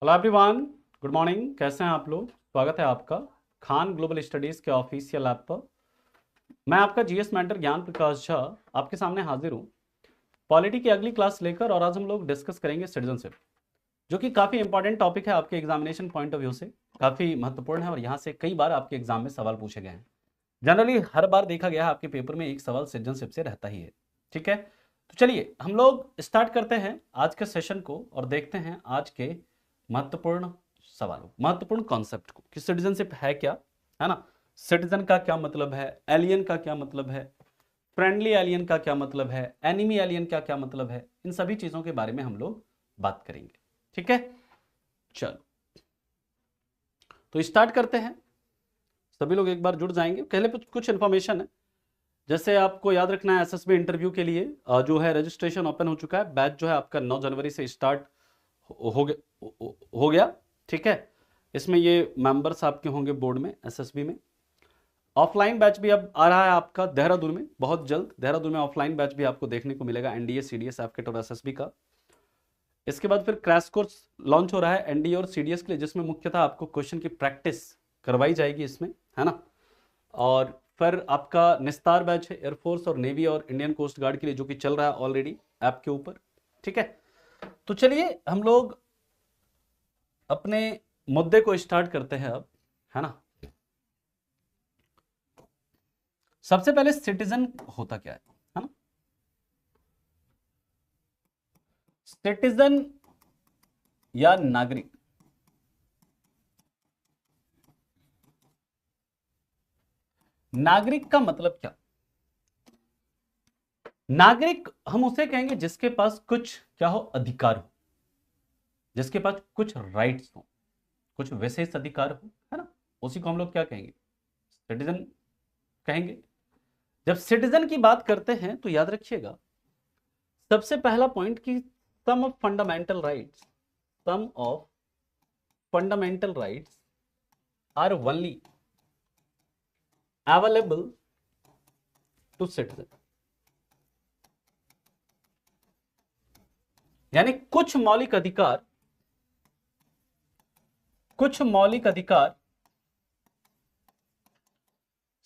Hello everyone, good morning. कैसे हैं आप लोग? स्वागत है आपका खान ग्लोबल स्टडीज़ के ऑफिशियल ऐप पर। मैं आपका जीएस मेंटर ज्ञान प्रकाश झा आपके सामने हाजिर हूँ पॉलिटी की अगली क्लास लेकर। और आज हम लोग डिस्कस करेंगे सिटीजनशिप, जो कि काफ़ी इंपॉर्टेंट टॉपिक है आपके एग्जामिनेशन पॉइंट ऑफ व्यू से। काफ़ी महत्वपूर्ण है और यहाँ से कई बार आपके एग्जाम में सवाल पूछे गए हैं। जनरली हर बार देखा गया है आपके पेपर में एक सवाल सिटीजनशिप से रहता ही है। ठीक है, तो चलिए हम लोग स्टार्ट करते हैं आज के सेशन को और देखते हैं आज के महत्वपूर्ण सवालों, महत्वपूर्ण कॉन्सेप्ट को कि सिटीजनशिप है क्या, है ना। सिटीजन का क्या मतलब है, एलियन का क्या मतलब है, फ्रेंडली एलियन का क्या मतलब है, एनिमी एलियन का क्या मतलब है, इन सभी चीजों के बारे में हम लोग बात करेंगे। ठीक है, चलो तो स्टार्ट करते हैं। सभी लोग एक बार जुड़ जाएंगे। पहले कुछ इन्फॉर्मेशन है, जैसे आपको याद रखना है एसएसबी इंटरव्यू के लिए जो है रजिस्ट्रेशन ओपन हो चुका है। बैच जो है आपका 9 जनवरी से स्टार्ट हो गया। ठीक है, इसमें ये मेंबर्स आपके होंगे बोर्ड में, एसएसबी में। ऑफलाइन बैच भी अब आ रहा है आपका देहरादून में, बहुत जल्द देहरादून में ऑफलाइन बैच भी आपको देखने को मिलेगा, एनडीए सीडीएस एफकेट और एसएसबी का। इसके बाद फिर क्रैश कोर्स लॉन्च हो रहा है एनडीए और सीडीएस के लिए, जिसमें मुख्यतः आपको क्वेश्चन की प्रैक्टिस करवाई जाएगी इसमें, है ना। और फिर आपका निस्तार बैच है एयरफोर्स और नेवी और इंडियन कोस्ट गार्ड के लिए, जो कि चल रहा है ऑलरेडी ऐप के ऊपर। ठीक है, तो चलिए हम लोग अपने मुद्दे को स्टार्ट करते हैं अब, है ना। सबसे पहले सिटीजन होता क्या है ना। सिटीजन या नागरिक, नागरिक का मतलब क्या? नागरिक हम उसे कहेंगे जिसके पास कुछ क्या हो, अधिकार हो, जिसके पास कुछ राइट्स हो, कुछ विशेष अधिकार हो, है ना। उसी को हम लोग क्या कहेंगे, सिटीजन कहेंगे। जब सिटीजन की बात करते हैं तो याद रखिएगा सबसे पहला पॉइंट कि some of fundamental rights, some of fundamental rights are only available to citizen. यानी कुछ मौलिक अधिकार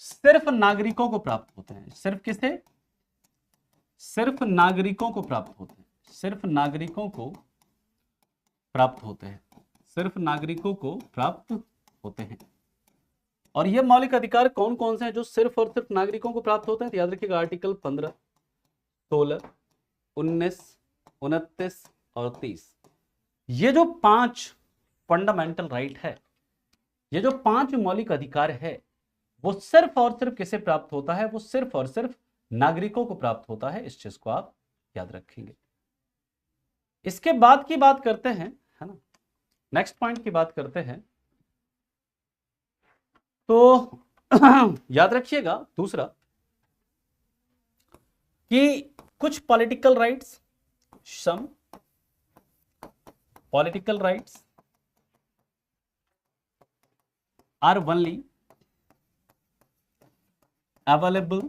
सिर्फ नागरिकों को प्राप्त होते हैं। सिर्फ किसे? सिर्फ नागरिकों को प्राप्त होते हैं, सिर्फ नागरिकों को प्राप्त होते हैं, सिर्फ नागरिकों को प्राप्त होते हैं। और ये मौलिक अधिकार कौन कौन से हैं जो सिर्फ और सिर्फ नागरिकों को प्राप्त होते हैं? तो याद रखिएगा आर्टिकल 15, 16, 19, 29 और 30। ये जो 5 फंडामेंटल राइट है, ये जो 5 मौलिक अधिकार है, वो सिर्फ और सिर्फ किसे प्राप्त होता है? वो सिर्फ और सिर्फ नागरिकों को प्राप्त होता है। इस चीज को आप याद रखेंगे। इसके बाद की बात करते हैं, है ना, नेक्स्ट पॉइंट की बात करते हैं। तो याद रखिएगा दूसरा कि कुछ political rights, some political rights are only available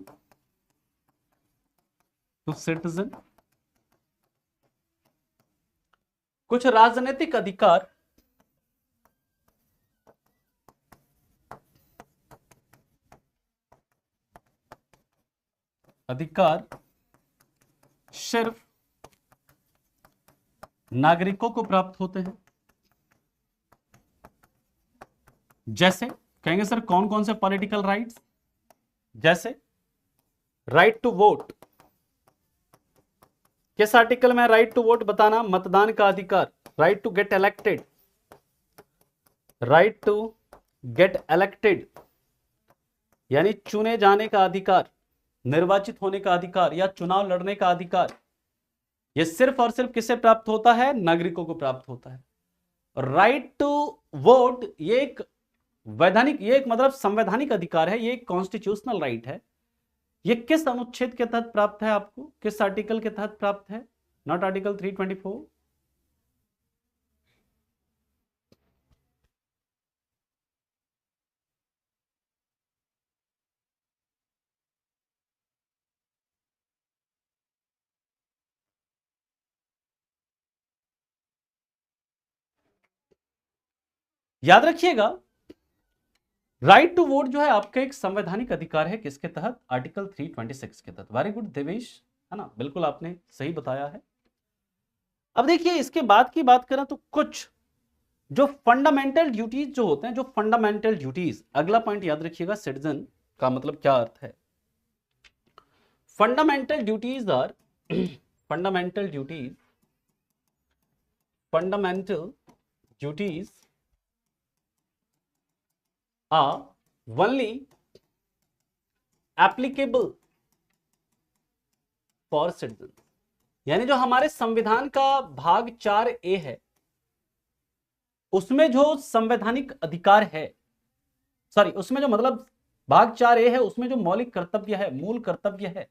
to citizen. कुछ राजनीतिक अधिकार सिर्फ नागरिकों को प्राप्त होते हैं। जैसे कहेंगे सर कौन कौन से पॉलिटिकल राइट्स? जैसे राइट टू वोट। किस आर्टिकल में राइट टू वोट बताना? मतदान का अधिकार। Right to get elected, right to get elected यानी चुने जाने का अधिकार, निर्वाचित होने का अधिकार या चुनाव लड़ने का अधिकार। यह सिर्फ और सिर्फ किसे प्राप्त होता है? नागरिकों को प्राप्त होता है। राइट टू वोट ये एक वैधानिक, ये एक मतलब संवैधानिक अधिकार है, ये एक कॉन्स्टिट्यूशनल राइट है। ये किस अनुच्छेद के तहत प्राप्त है आपको? किस आर्टिकल के तहत प्राप्त है? Not article 324। याद रखिएगा, राइट टू वोट जो है आपका एक संवैधानिक अधिकार है, किसके तहत? आर्टिकल 326 के तहत। वेरी गुड देवेश, है ना, बिल्कुल आपने सही बताया है। अब देखिए इसके बाद की बात करें तो कुछ जो फंडामेंटल ड्यूटीज जो होते हैं, जो फंडामेंटल ड्यूटीज, अगला पॉइंट याद रखिएगा, सिटीजन का मतलब क्या अर्थ है। Fundamental duties are fundamental duties are only applicable for citizens। यानी जो हमारे संविधान का भाग 4A है, उसमें जो संवैधानिक अधिकार है, सॉरी उसमें जो मतलब भाग 4A है, उसमें जो मौलिक कर्तव्य है, मूल कर्तव्य है,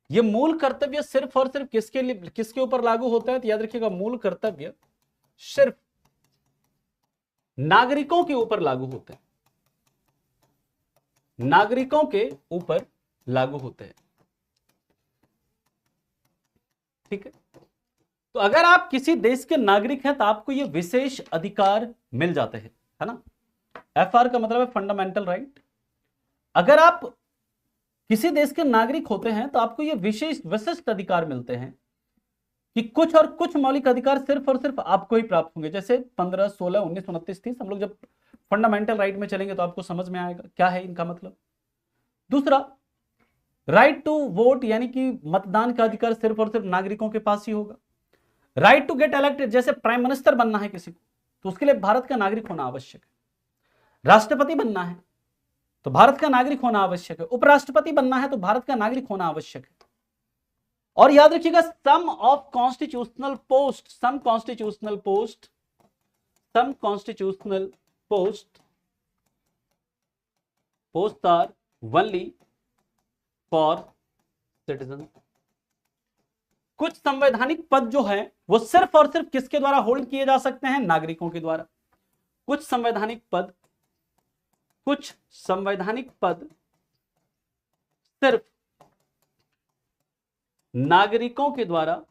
ये मूल कर्तव्य सिर्फ और सिर्फ किसके लिए, किसके ऊपर लागू होता है? तो याद रखिएगा, मूल कर्तव्य सिर्फ नागरिकों के ऊपर लागू होते हैं, नागरिकों के ऊपर लागू होते हैं। ठीक है, तो अगर आप किसी देश के नागरिक हैं तो आपको ये विशेष अधिकार मिल जाते हैं, है ना। FR का मतलब है फंडामेंटल राइट। अगर आप किसी देश के नागरिक होते हैं तो आपको ये विशिष्ट अधिकार मिलते हैं कि कुछ और कुछ मौलिक अधिकार सिर्फ और सिर्फ आपको ही प्राप्त होंगे। जैसे 15, 16, 19, 29, 30, हम लोग जब फंडामेंटल राइट में चलेंगे तो आपको समझ में आएगा क्या है इनका मतलब। दूसरा, राइट टू वोट, यानी कि मतदान का अधिकार सिर्फ और सिर्फ नागरिकों के पास ही होगा। राइट टू गेट इलेक्टेड, जैसे प्राइम मिनिस्टर बनना है किसी को तो उसके लिए भारत का नागरिक होना आवश्यक है। राष्ट्रपति बनना है तो भारत का नागरिक होना आवश्यक है। उपराष्ट्रपति बनना है तो भारत का नागरिक होना आवश्यक है। और याद रखिएगा, some constitutional post are only for citizen. कुछ संवैधानिक पद जो है वो सिर्फ और सिर्फ किसके द्वारा होल्ड किए जा सकते हैं? नागरिकों के द्वारा। कुछ संवैधानिक पद सिर्फ नागरिकों के द्वारा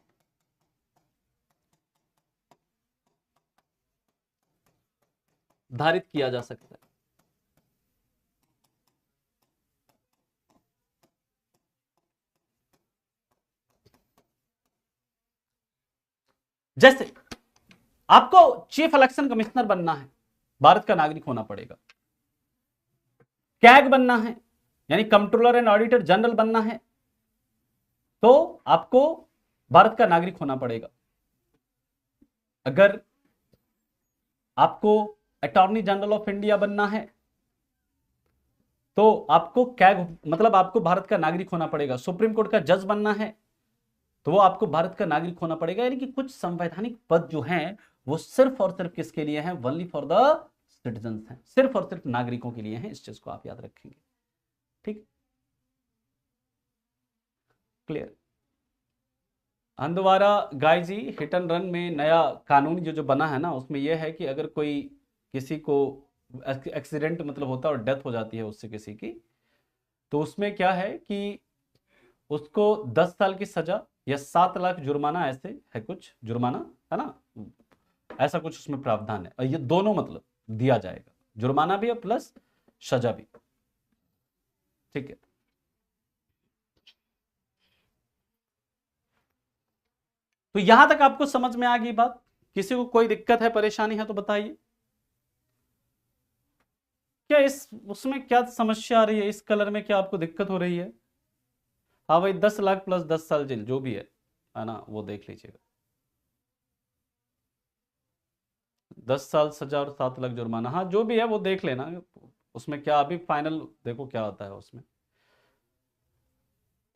धारित किया जा सकता है। जैसे आपको चीफ इलेक्शन कमिश्नर बनना है, भारत का नागरिक होना पड़ेगा। कैग बनना है, यानी कंट्रोलर एंड ऑडिटर जनरल बनना है, तो आपको भारत का नागरिक होना पड़ेगा। अगर आपको अटॉर्नी जनरल ऑफ इंडिया बनना है तो आपको कैग मतलब आपको भारत का नागरिक होना पड़ेगा। सुप्रीम कोर्ट का जज बनना है तो वो आपको भारत का नागरिक होना पड़ेगा। यानी कि कुछ संवैधानिक पद जो हैं वो सिर्फ और सिर्फ किसके लिए हैं? ओनली फॉर द सिटीजंस हैं, सिर्फ और सिर्फ नागरिकों के लिए हैं। इस चीज को आप याद रखेंगे। ठीक, क्लियर। हंदवारा गाय जी, हिट एंड रन में नया कानून जो बना है ना, उसमें यह है कि अगर कोई किसी को एक्सीडेंट मतलब होता है और डेथ हो जाती है उससे किसी की, तो उसमें क्या है कि उसको 10 साल की सजा या 7 लाख जुर्माना, ऐसे है कुछ जुर्माना, है ना, ऐसा कुछ उसमें प्रावधान है। और ये दोनों मतलब दिया जाएगा, जुर्माना भी और प्लस सजा भी। ठीक है, तो यहां तक आपको समझ में आ गई बात। किसी को कोई दिक्कत है, परेशानी है तो बताइए। क्या इस उसमें क्या समस्या आ रही है? इस कलर में क्या आपको दिक्कत हो रही है? हाँ भाई, 10 लाख प्लस 10 साल जेल जो भी है ना, वो देख लीजिएगा। 10 साल सजा और 7 लाख जुर्माना, हाँ जो भी है वो देख लेना। उसमें क्या अभी फाइनल देखो क्या आता है उसमें।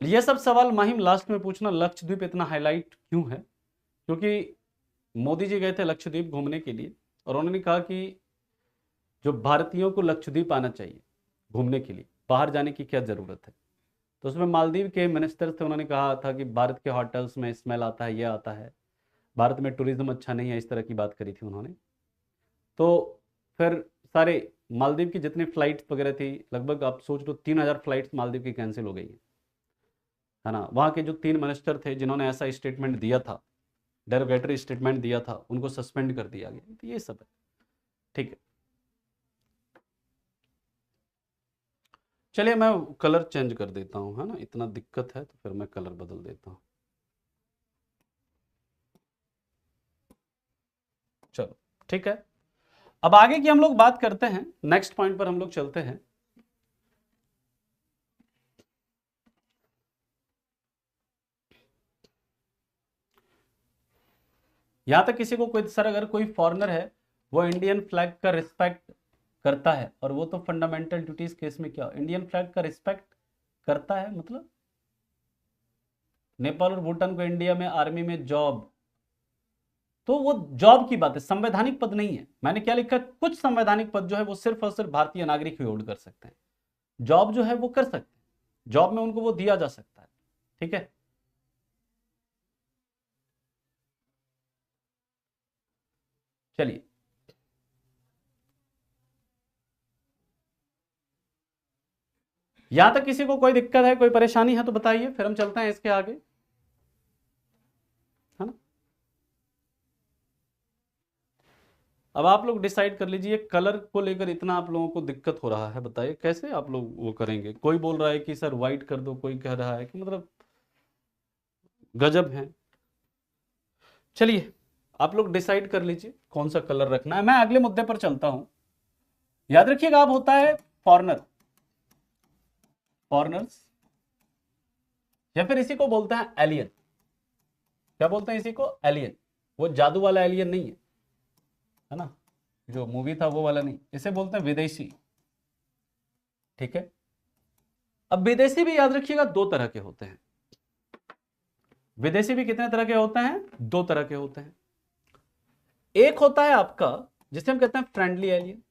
ये सब सवाल माहिम लास्ट में पूछना, लक्षद्वीप इतना हाईलाइट क्यों है? क्योंकि मोदी जी गए थे लक्षद्वीप घूमने के लिए और उन्होंने कहा कि जो भारतीयों को लक्षद्वीप आना चाहिए घूमने के लिए, बाहर जाने की क्या जरूरत है। तो उसमें मालदीव के मिनिस्टर थे, उन्होंने कहा था कि भारत के होटल्स में स्मेल आता है, ये आता है, भारत में टूरिज्म अच्छा नहीं है, इस तरह की बात करी थी उन्होंने। तो फिर सारे मालदीव की जितनी फ्लाइट्स वगैरह थी, लगभग आप सोच लो 3000 फ्लाइट्स मालदीव की कैंसिल हो गई है ना। वहाँ के जो 3 मिनिस्टर थे जिन्होंने ऐसा स्टेटमेंट दिया था, डेरोगेटरी स्टेटमेंट दिया था, उनको सस्पेंड कर दिया गया। तो ये सब है। ठीक है, चलिए मैं कलर चेंज कर देता हूँ, है ना, इतना दिक्कत है तो फिर मैं कलर बदल देता हूँ। चलो ठीक है, अब आगे की हम लोग बात करते हैं, नेक्स्ट पॉइंट पर हम लोग चलते हैं। यहां तक किसी को कोई सर अगर कोई फॉरेनर है वो इंडियन फ्लैग का रिस्पेक्ट करता है, और वो तो फंडामेंटल ड्यूटीज केस में क्या इंडियन फ्लैग का रिस्पेक्ट करता है, मतलब नेपाल और भूटान को इंडिया में आर्मी में जॉब, तो वो जॉब की बात है, संवैधानिक पद नहीं है। मैंने क्या लिखा, कुछ संवैधानिक पद जो है वो सिर्फ और सिर्फ भारतीय नागरिक ही होल्ड कर सकते हैं, जॉब जो है वो कर सकते हैं, जॉब में उनको वो दिया जा सकता है, ठीक है। चलिए यहां तक किसी को कोई दिक्कत है, कोई परेशानी है तो बताइए, फिर हम चलते हैं इसके आगे, है ना। अब आप लोग डिसाइड कर लीजिए, कलर को लेकर इतना आप लोगों को दिक्कत हो रहा है, बताइए कैसे आप लोग वो करेंगे। कोई बोल रहा है कि सर व्हाइट कर दो, कोई कह रहा है कि मतलब गजब है। चलिए आप लोग डिसाइड कर लीजिए कौन सा कलर रखना है, मैं अगले मुद्दे पर चलता हूं। याद रखिएगा, आप होता है फॉरनर, फॉरनर्स, या फिर इसी को बोलते हैं एलियन। क्या बोलते हैं इसी को, एलियन। वो जादू वाला एलियन नहीं है ना, जो मूवी था वो वाला नहीं, इसे बोलते हैं विदेशी, ठीक है। अब विदेशी भी याद रखिएगा दो तरह के होते हैं, विदेशी भी कितने तरह के होते हैं, दो तरह के होते हैं। एक होता है आपका जिसे हम कहते हैं friendly alien,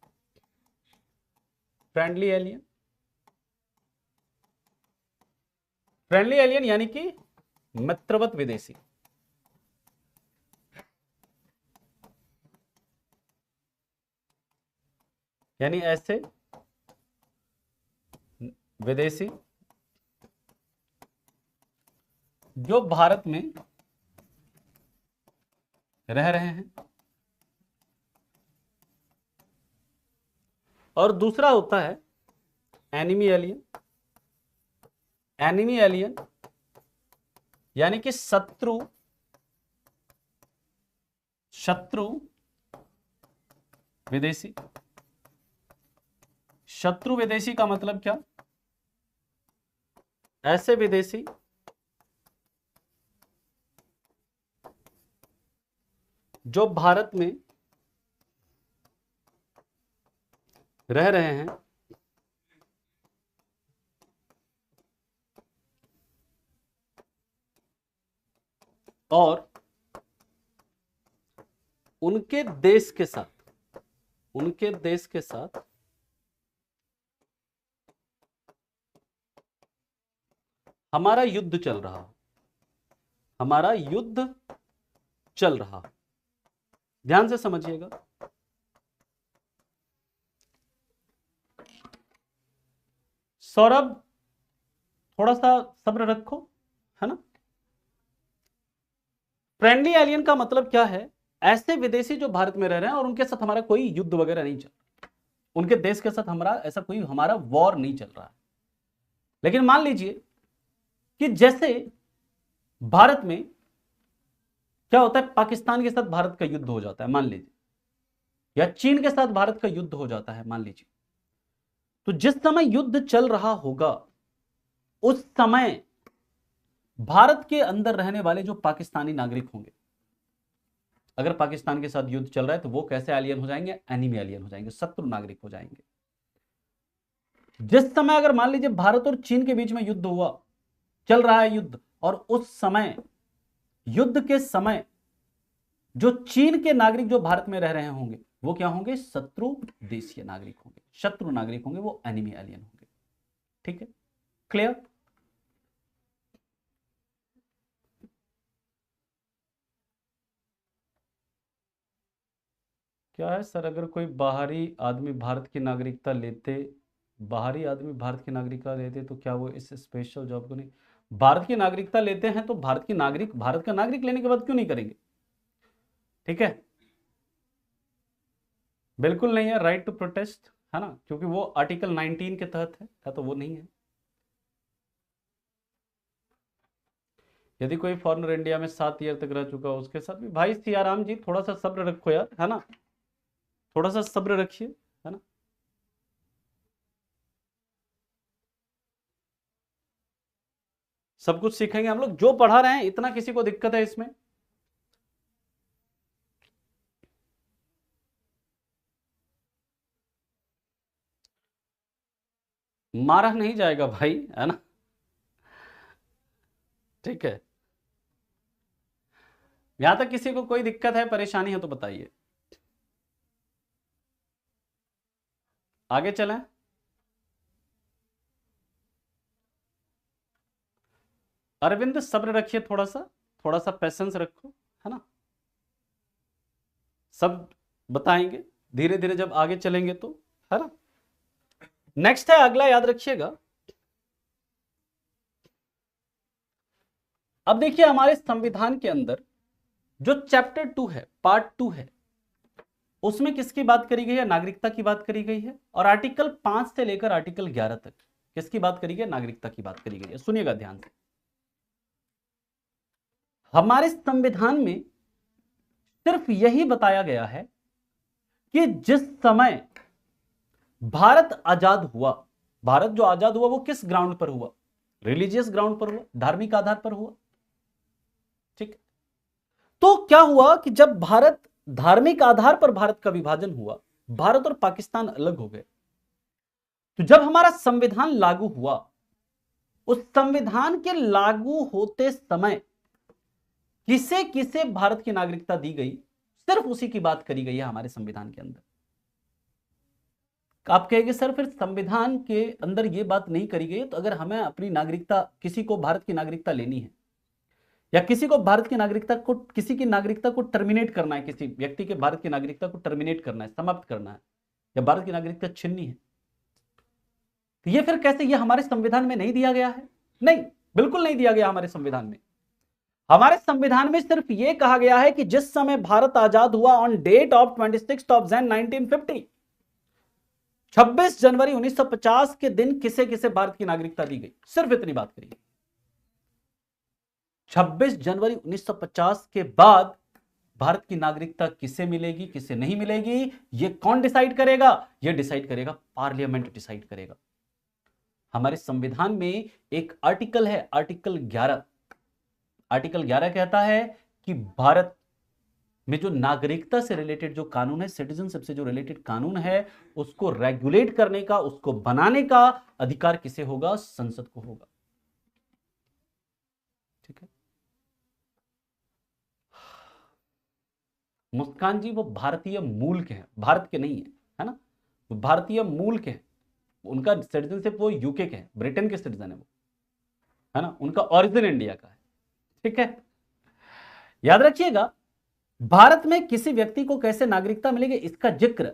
friendly alien, friendly alien यानी कि मित्रवत विदेशी, यानी ऐसे विदेशी जो भारत में रह रहे हैं। और दूसरा होता है एनिमी एलियन, एनिमी एलियन यानी कि शत्रु, शत्रु विदेशी। शत्रु विदेशी का मतलब क्या, ऐसे विदेशी जो भारत में रह रहे हैं और उनके देश के साथ, उनके देश के साथ हमारा युद्ध चल रहा, हमारा युद्ध चल रहा। ध्यान से समझिएगा, सौरभ थोड़ा सा सब्र रखो, है ना। फ्रेंडली एलियन का मतलब क्या है, ऐसे विदेशी जो भारत में रह रहे हैं और उनके साथ हमारा कोई युद्ध वगैरह नहीं चल रहा, उनके देश के साथ हमारा ऐसा कोई हमारा वॉर नहीं चल रहा है। लेकिन मान लीजिए कि जैसे भारत में क्या होता है, पाकिस्तान के साथ भारत का युद्ध हो जाता है मान लीजिए, या चीन के साथ भारत का युद्ध हो जाता है मान लीजिए, तो जिस समय युद्ध चल रहा होगा उस समय भारत के अंदर रहने वाले जो पाकिस्तानी नागरिक होंगे, अगर पाकिस्तान के साथ युद्ध चल रहा है तो वो कैसे एलियन हो जाएंगे, एनिमी एलियन हो जाएंगे, शत्रु नागरिक हो जाएंगे। जिस समय अगर मान लीजिए भारत और चीन के बीच में युद्ध हुआ, चल रहा है युद्ध, और उस समय युद्ध के समय जो चीन के नागरिक जो भारत में रह रहे होंगे वो क्या होंगे, शत्रु देशीय नागरिक होंगे, शत्रु नागरिक होंगे, वो एनिमी एलियन होंगे, ठीक है, क्लियर। क्या है सर, अगर कोई बाहरी आदमी भारत की नागरिकता लेते, बाहरी आदमी भारत की नागरिकता लेते तो क्या वो इस स्पेशल जॉब को नहीं, भारत की नागरिकता लेते हैं तो भारत की नागरिक, भारत का नागरिक लेने के बाद क्यों नहीं करेंगे, ठीक है, बिल्कुल नहीं है, राइट टू प्रोटेस्ट, है ना, क्योंकि वो आर्टिकल 19 के तहत है तो वो नहीं है। यदि कोई फॉरेनर इंडिया में 7 ईयर तक रह चुका हो उसके साथ भी, भाई सियाराम जी थोड़ा सा सब्र रखो यार, है ना, थोड़ा सा सब्र रखिए, है ना। सब कुछ सीखेंगे हम लोग, जो पढ़ा रहे हैं, इतना किसी को दिक्कत है इसमें? मारा नहीं जाएगा भाई, है ना, ठीक है। यहां तक किसी को कोई दिक्कत है, परेशानी है तो बताइए, आगे चलें। अरविंद सब्र रखिए, थोड़ा सा पेशेंस रखो, है ना, सब बताएंगे धीरे धीरे जब आगे चलेंगे तो, है ना। नेक्स्ट है अगला, याद रखिएगा। अब देखिए हमारे संविधान के अंदर जो चैप्टर 2 है, पार्ट 2 है, उसमें किसकी बात करी गई है? नागरिकता की बात करी गई है। और आर्टिकल 5 से लेकर आर्टिकल 11 तक किसकी बात करी गई? नागरिकता की बात करी गई है। सुनिएगा ध्यान से, हमारे संविधान में सिर्फ यही बताया गया है कि जिस समय भारत आजाद हुआ, भारत जो आजाद हुआ वो किस ग्राउंड पर हुआ? रिलीजियस ग्राउंड पर हुआ, धार्मिक आधार पर हुआ, ठीक। तो क्या हुआ कि जब भारत धार्मिक आधार पर भारत का विभाजन हुआ, भारत और पाकिस्तान अलग हो गए, तो जब हमारा संविधान लागू हुआ, उस संविधान के लागू होते समय किसे किसे भारत की नागरिकता दी गई, सिर्फ उसी की बात करी गई है हमारे संविधान के अंदर। आप कहेंगे सर फिर संविधान के अंदर यह बात नहीं करी गई, तो अगर हमें अपनी नागरिकता, किसी को भारत की नागरिकता लेनी है, या किसी को भारत की नागरिकता को, किसी की नागरिकता को टर्मिनेट करना है, किसी व्यक्ति के भारत की नागरिकता को टर्मिनेट करना है, समाप्त करना है, या भारत की नागरिकता छीननी है, तो ये फिर कैसे? ये हमारे संविधान में नहीं दिया गया है? नहीं, बिल्कुल नहीं दिया गया हमारे संविधान में। हमारे संविधान में सिर्फ यह कहा गया है कि जिस समय भारत आजाद हुआ on date of 26 of Jan 1950, 26 जनवरी 1950 के दिन किसे किसे भारत की नागरिकता दी गई, सिर्फ इतनी बात करिए। 26 जनवरी 1950 के बाद भारत की नागरिकता किसे मिलेगी, किसे नहीं मिलेगी, यह कौन डिसाइड करेगा? यह डिसाइड करेगा पार्लियामेंट, डिसाइड करेगा। हमारे संविधान में एक आर्टिकल है, आर्टिकल 11। आर्टिकल 11 कहता है कि भारत में जो नागरिकता से रिलेटेड जो कानून है, सिटीजनशिप से जो रिलेटेड कानून है, उसको रेगुलेट करने का, उसको बनाने का अधिकार किसे होगा? संसद को होगा, ठीक है। मुस्कान जी वो भारतीय मूल के हैं, भारत के नहीं है ना, वो भारतीय मूल के हैं, उनका सिटीजनशिप वो यूके के हैं, ब्रिटेन के सिटीजन है वो, है ना, उनका ओरिजिन इंडिया का है, ठीक है। याद रखिएगा, भारत में किसी व्यक्ति को कैसे नागरिकता मिलेगी, इसका जिक्र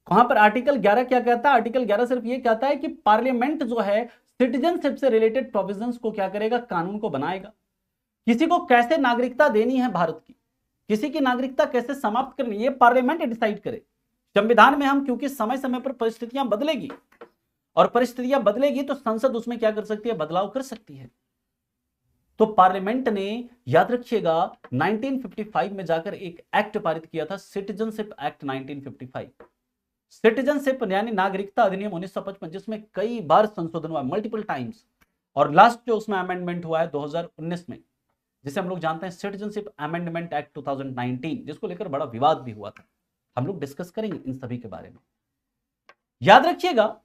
वहां पर आर्टिकल 11 क्या कहता है? आर्टिकल 11 सिर्फ ये कहता है कि पार्लियामेंट जो है सिटीजनशिप से रिलेटेड प्रोविजंस को क्या करेगा? कानून को बनाएगा। किसी को कैसे नागरिकता देनी है भारत की, किसी की नागरिकता कैसे समाप्त करनी है, ये पार्लियामेंट डिसाइड करे। संविधान में हम, क्योंकि समय समय पर परिस्थितियां बदलेगी, और परिस्थितियां बदलेगी तो संसद उसमें क्या कर सकती है? बदलाव कर सकती है। तो पार्लियामेंट ने, याद रखिएगा, 1955 में जाकर एक एक्ट पारित किया था, सिटीजनशिप एक्ट 1955, सिटीजनशिप यानी नागरिकता अधिनियम 1955, जिसमें कई बार संशोधन हुआ, मल्टीपल टाइम्स। और लास्ट जो उसमें अमेंडमेंट हुआ है 2019 में, जिसे हम लोग जानते हैं सिटीजनशिप अमेंडमेंट एक्ट 2019, जिसको लेकर बड़ा विवाद भी हुआ था। हम लोग डिस्कस करेंगे इन सभी के बारे में। याद रखिएगा,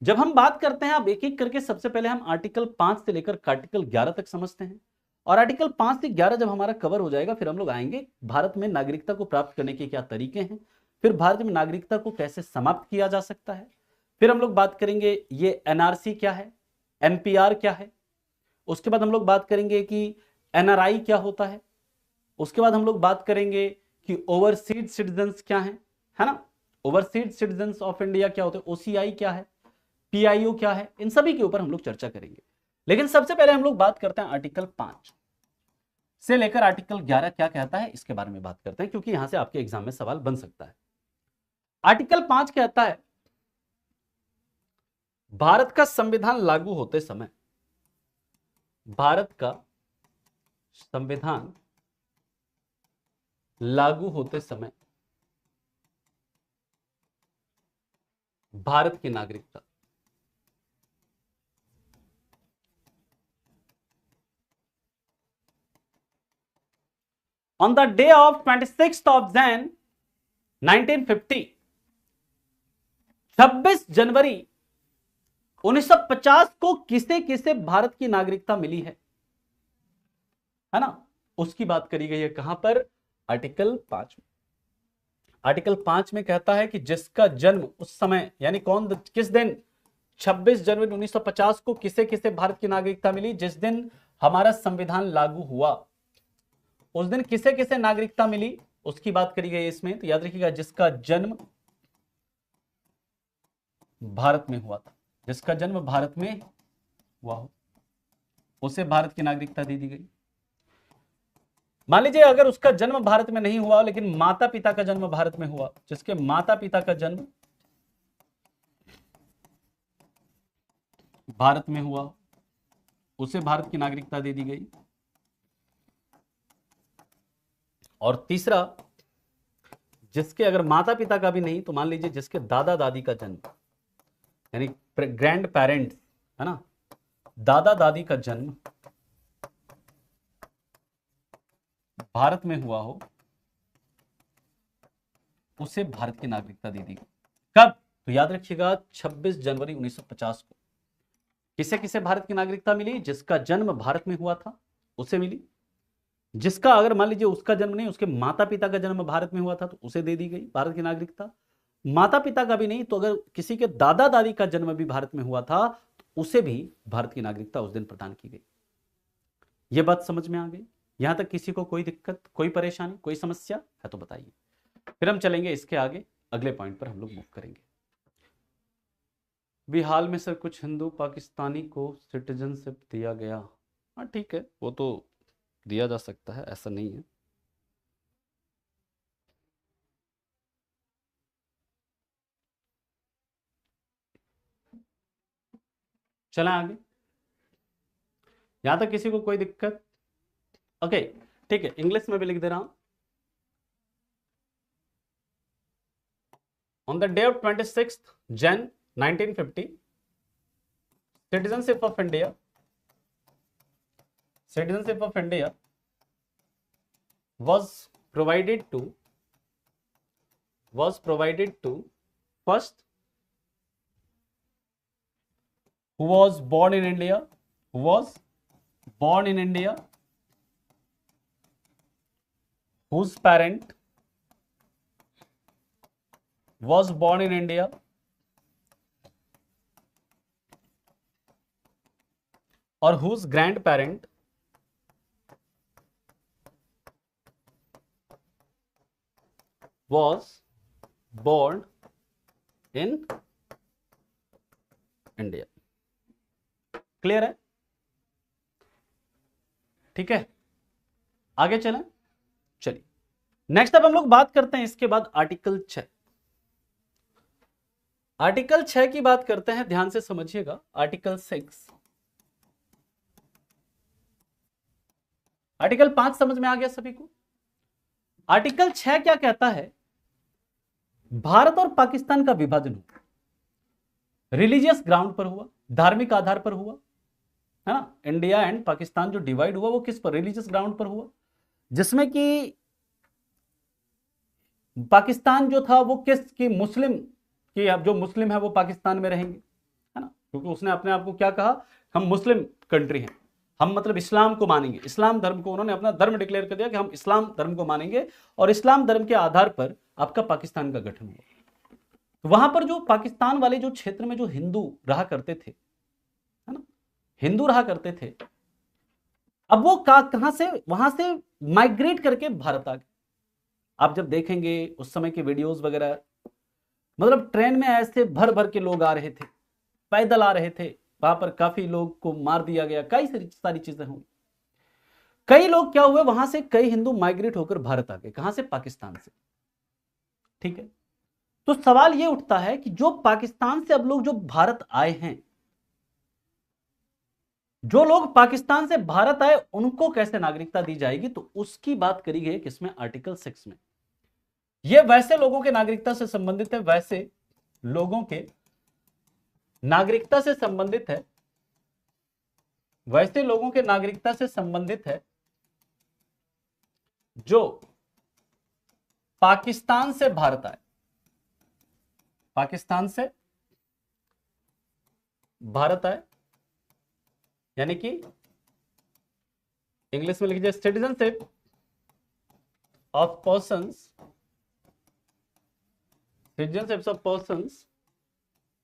जब हम बात करते हैं, अब एक एक करके सबसे पहले हम आर्टिकल 5 से लेकर आर्टिकल 11 तक समझते हैं, और आर्टिकल 5 से 11 जब हमारा कवर हो जाएगा, फिर हम लोग आएंगे भारत में नागरिकता को प्राप्त करने के क्या तरीके हैं, फिर भारत में नागरिकता को कैसे समाप्त किया जा सकता है, फिर हम लोग बात करेंगे ये एनआरसी क्या है, एनपीआर क्या है, उसके बाद हम लोग बात करेंगे कि एनआरआई क्या होता है, उसके बाद हम लोग बात करेंगे कि ओवरसीज सिटीजन्स क्या है ना, ओवरसीज सिटीजन्स ऑफ इंडिया क्या होते हैं, ओसीआई क्या है, पीआईओ क्या है, इन सभी के ऊपर हम लोग चर्चा करेंगे। लेकिन सबसे पहले हम लोग बात करते हैं आर्टिकल 5 से लेकर आर्टिकल 11 क्या कहता है, इसके बारे में बात करते हैं, क्योंकि यहां से आपके एग्जाम में सवाल बन सकता है। आर्टिकल 5 कहता है भारत का संविधान लागू होते समय, भारत का संविधान लागू होते समय भारत की नागरिकता, on the day of 26th of Jan 1950, 26 जनवरी 1950 को किसे किसे भारत की नागरिकता मिली है ना, उसकी बात करी गई है। कहां पर? आर्टिकल 5 में। आर्टिकल 5 में कहता है कि जिसका जन्म उस समय, यानी कौन, किस दिन, 26 जनवरी 1950 को किसे किसे भारत की नागरिकता मिली? जिस दिन हमारा संविधान लागू हुआ उस दिन किसे किसे नागरिकता मिली, उसकी बात करी गई है इसमें। तो याद रखिएगा, जिसका जन्म भारत में हुआ था, जिसका जन्म भारत में हुआ हो उसे भारत की नागरिकता दे दी गई। मान लीजिए अगर उसका जन्म भारत में नहीं हुआ लेकिन माता पिता का जन्म भारत में हुआ, जिसके माता पिता का जन्म भारत में हुआ उसे भारत की नागरिकता दे दी गई। और तीसरा, जिसके अगर माता पिता का भी नहीं, तो मान लीजिए जिसके दादा दादी का जन्म, यानी ग्रैंड पेरेंट्स, है ना, दादा दादी का जन्म भारत में हुआ हो, उसे भारत की नागरिकता दे दी गई। कब? तो याद रखिएगा 26 जनवरी 1950 को किसे किसे भारत की नागरिकता मिली? जिसका जन्म भारत में हुआ था उसे मिली, जिसका अगर मान लीजिए उसका जन्म नहीं, उसके माता पिता का जन्म भारत में हुआ था तो उसे दे दी गई भारत की नागरिकता। माता पिता का भी नहीं तो अगर किसी के दादा दादी का जन्म भी भारत में हुआ था तो उसे भी भारत की नागरिकता उस दिन प्रदान की गई। यह बात समझ में आ गई? यहां तक किसी को कोई दिक्कत, कोई परेशानी, कोई समस्या है तो बताइए, फिर हम चलेंगे इसके आगे, अगले पॉइंट पर हम लोग मूव करेंगे। भी हाल में सर कुछ हिंदू पाकिस्तानी को सिटीजनशिप दिया गया। हाँ ठीक है, वो तो दिया जा सकता है, ऐसा नहीं है। चलें आगे, यहां तक किसी को कोई दिक्कत? ओके ठीक है, इंग्लिश में भी लिख दे रहा हूं। On the day of 26th Jan 1950, citizenship of India was provided to first who was born in India, whose parent was born in India, or whose grandparent was born in India। Clear है? ठीक है, आगे चलें। चलिए next अब हम लोग बात करते हैं इसके बाद आर्टिकल 6। आर्टिकल 6 की बात करते हैं, ध्यान से समझिएगा। आर्टिकल 6, आर्टिकल 5 समझ में आ गया सभी को? आर्टिकल 6 क्या कहता है? भारत और पाकिस्तान का विभाजन हुआ, रिलीजियस ग्राउंड पर हुआ, धार्मिक आधार पर हुआ, है ना। इंडिया एंड पाकिस्तान जो डिवाइड हुआ वो किस पर? रिलीजियस ग्राउंड पर हुआ, जिसमें कि पाकिस्तान जो था वो किस की? मुस्लिम कि अब जो मुस्लिम है वो पाकिस्तान में रहेंगे, है ना, क्योंकि उसने अपने आप को क्या कहा? हम मुस्लिम कंट्री हैं, हम मतलब इस्लाम को मानेंगे, इस्लाम धर्म को उन्होंने अपना धर्म डिक्लेयर कर दिया कि हम इस्लाम धर्म को मानेंगे, और इस्लाम धर्म के आधार पर आपका पाकिस्तान का गठन हुआ। तो वहां पर जो पाकिस्तान वाले जो क्षेत्र में जो हिंदू रहा करते थे, है ना, हिंदू रहा करते थे, अब वो कहां से? वहां से माइग्रेट करके भारत आ गए। आप जब देखेंगे उस समय के वीडियोस वगैरह, मतलब ट्रेन में ऐसे भर भर के लोग आ रहे थे, पैदल आ रहे थे, वहां पर काफी लोग को मार दिया गया, कई सारी चीजें हुई। कई लोग क्या हुए, वहां से कई हिंदू माइग्रेट होकर भारत आ गए। कहां से? पाकिस्तान से। ठीक है, तो सवाल यह उठता है कि जो पाकिस्तान से अब लोग जो भारत आए हैं, जो लोग पाकिस्तान से भारत आए उनको कैसे नागरिकता दी जाएगी, तो उसकी बात करी गई किसमें, आर्टिकल 6 में। यह वैसे लोगों के नागरिकता से संबंधित है, वैसे लोगों के नागरिकता से संबंधित है, वैसे लोगों के नागरिकता से संबंधित है जो पाकिस्तान से भारत आए, पाकिस्तान से भारत आए, यानी कि इंग्लिश में लिख लीजिए citizenship of persons, citizenships of persons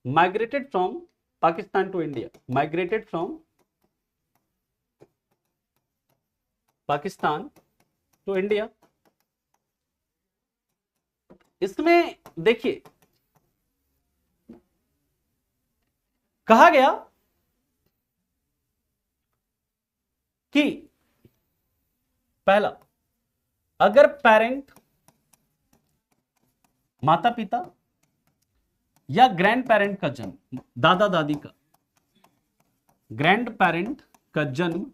migrated from Pakistan to India, migrated from Pakistan to India। इसमें देखिए कहा गया कि पहला, अगर पेरेंट माता पिता या ग्रैंड पेरेंट का जन्म, दादा दादी का, ग्रैंड पेरेंट का जन्म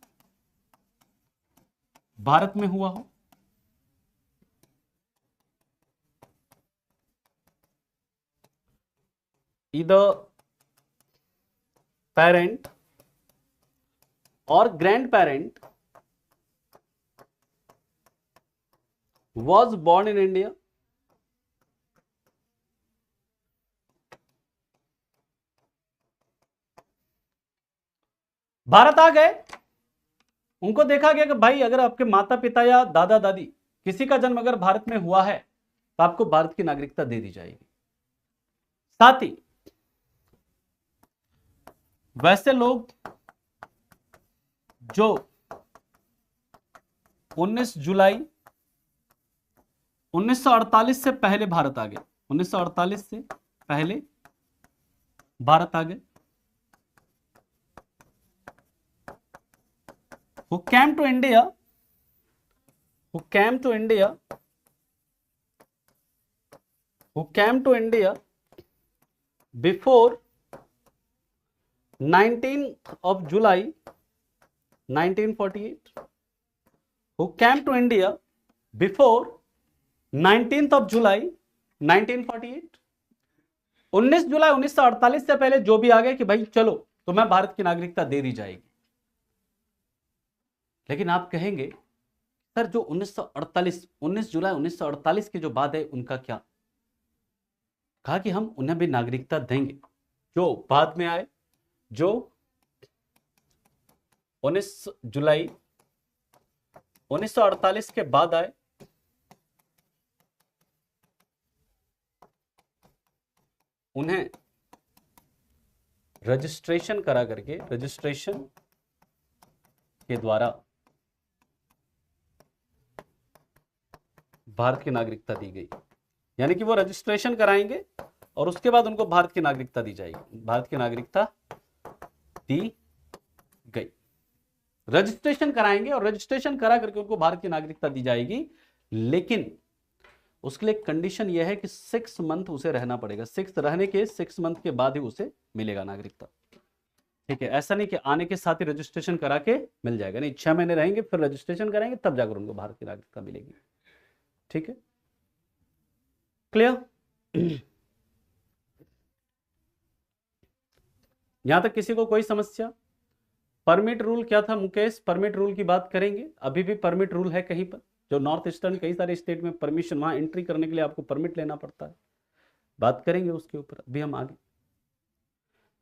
भारत में हुआ हो, ईदर पेरेंट और grand parent was born in India, Bharat आ गए, उनको देखा गया कि भाई अगर आपके माता पिता या दादा दादी किसी का जन्म अगर भारत में हुआ है तो आपको भारत की नागरिकता दे दी जाएगी। साथ ही वैसे लोग जो 19 जुलाई 1948 से पहले भारत आ गए, 1948 से पहले भारत आ गए, who came to India, who came to India, who came to India before 19th of July 1948, who came to India before 19th of July 1948, 19 जुलाई 1948 से पहले जो भी आ गए कि भाई चलो तुम्हें भारत की नागरिकता दे दी जाएगी। लेकिन आप कहेंगे सर जो 19 जुलाई 1948 के जो बाद है उनका क्या? कहा कि हम उन्हें भी नागरिकता देंगे जो बाद में आए, जो 19 जुलाई 1948 के बाद आए, उन्हें रजिस्ट्रेशन करा करके, रजिस्ट्रेशन के द्वारा भारत की नागरिकता दी गई। यानी कि वो रजिस्ट्रेशन कराएंगे और उसके बाद उनको भारत की नागरिकता दी जाएगी, भारत की नागरिकता दी गई। रजिस्ट्रेशन कराएंगे और रजिस्ट्रेशन करा करके उनको भारत की नागरिकता दी जाएगी, लेकिन उसके लिए कंडीशन यह है कि 6 मंथ उसे रहना पड़ेगा। 6 रहने के 6 मंथ के बाद ही उसे मिलेगा नागरिकता। ठीक है, ऐसा नहीं कि आने के साथ ही रजिस्ट्रेशन करा के मिल जाएगा, नहीं, 6 महीने रहेंगे फिर रजिस्ट्रेशन कराएंगे तब जाकर उनको भारत की नागरिकता मिलेगी। ठीक है, क्लियर? यहां तक किसी को कोई समस्या? परमिट रूल क्या था मुकेश? परमिट रूल की बात करेंगे, अभी भी परमिट रूल है कहीं पर, जो नॉर्थ ईस्टर्न कई सारे स्टेट में परमिशन, वहां एंट्री करने के लिए आपको परमिट लेना पड़ता है, बात करेंगे उसके ऊपर, अभी हम आगे।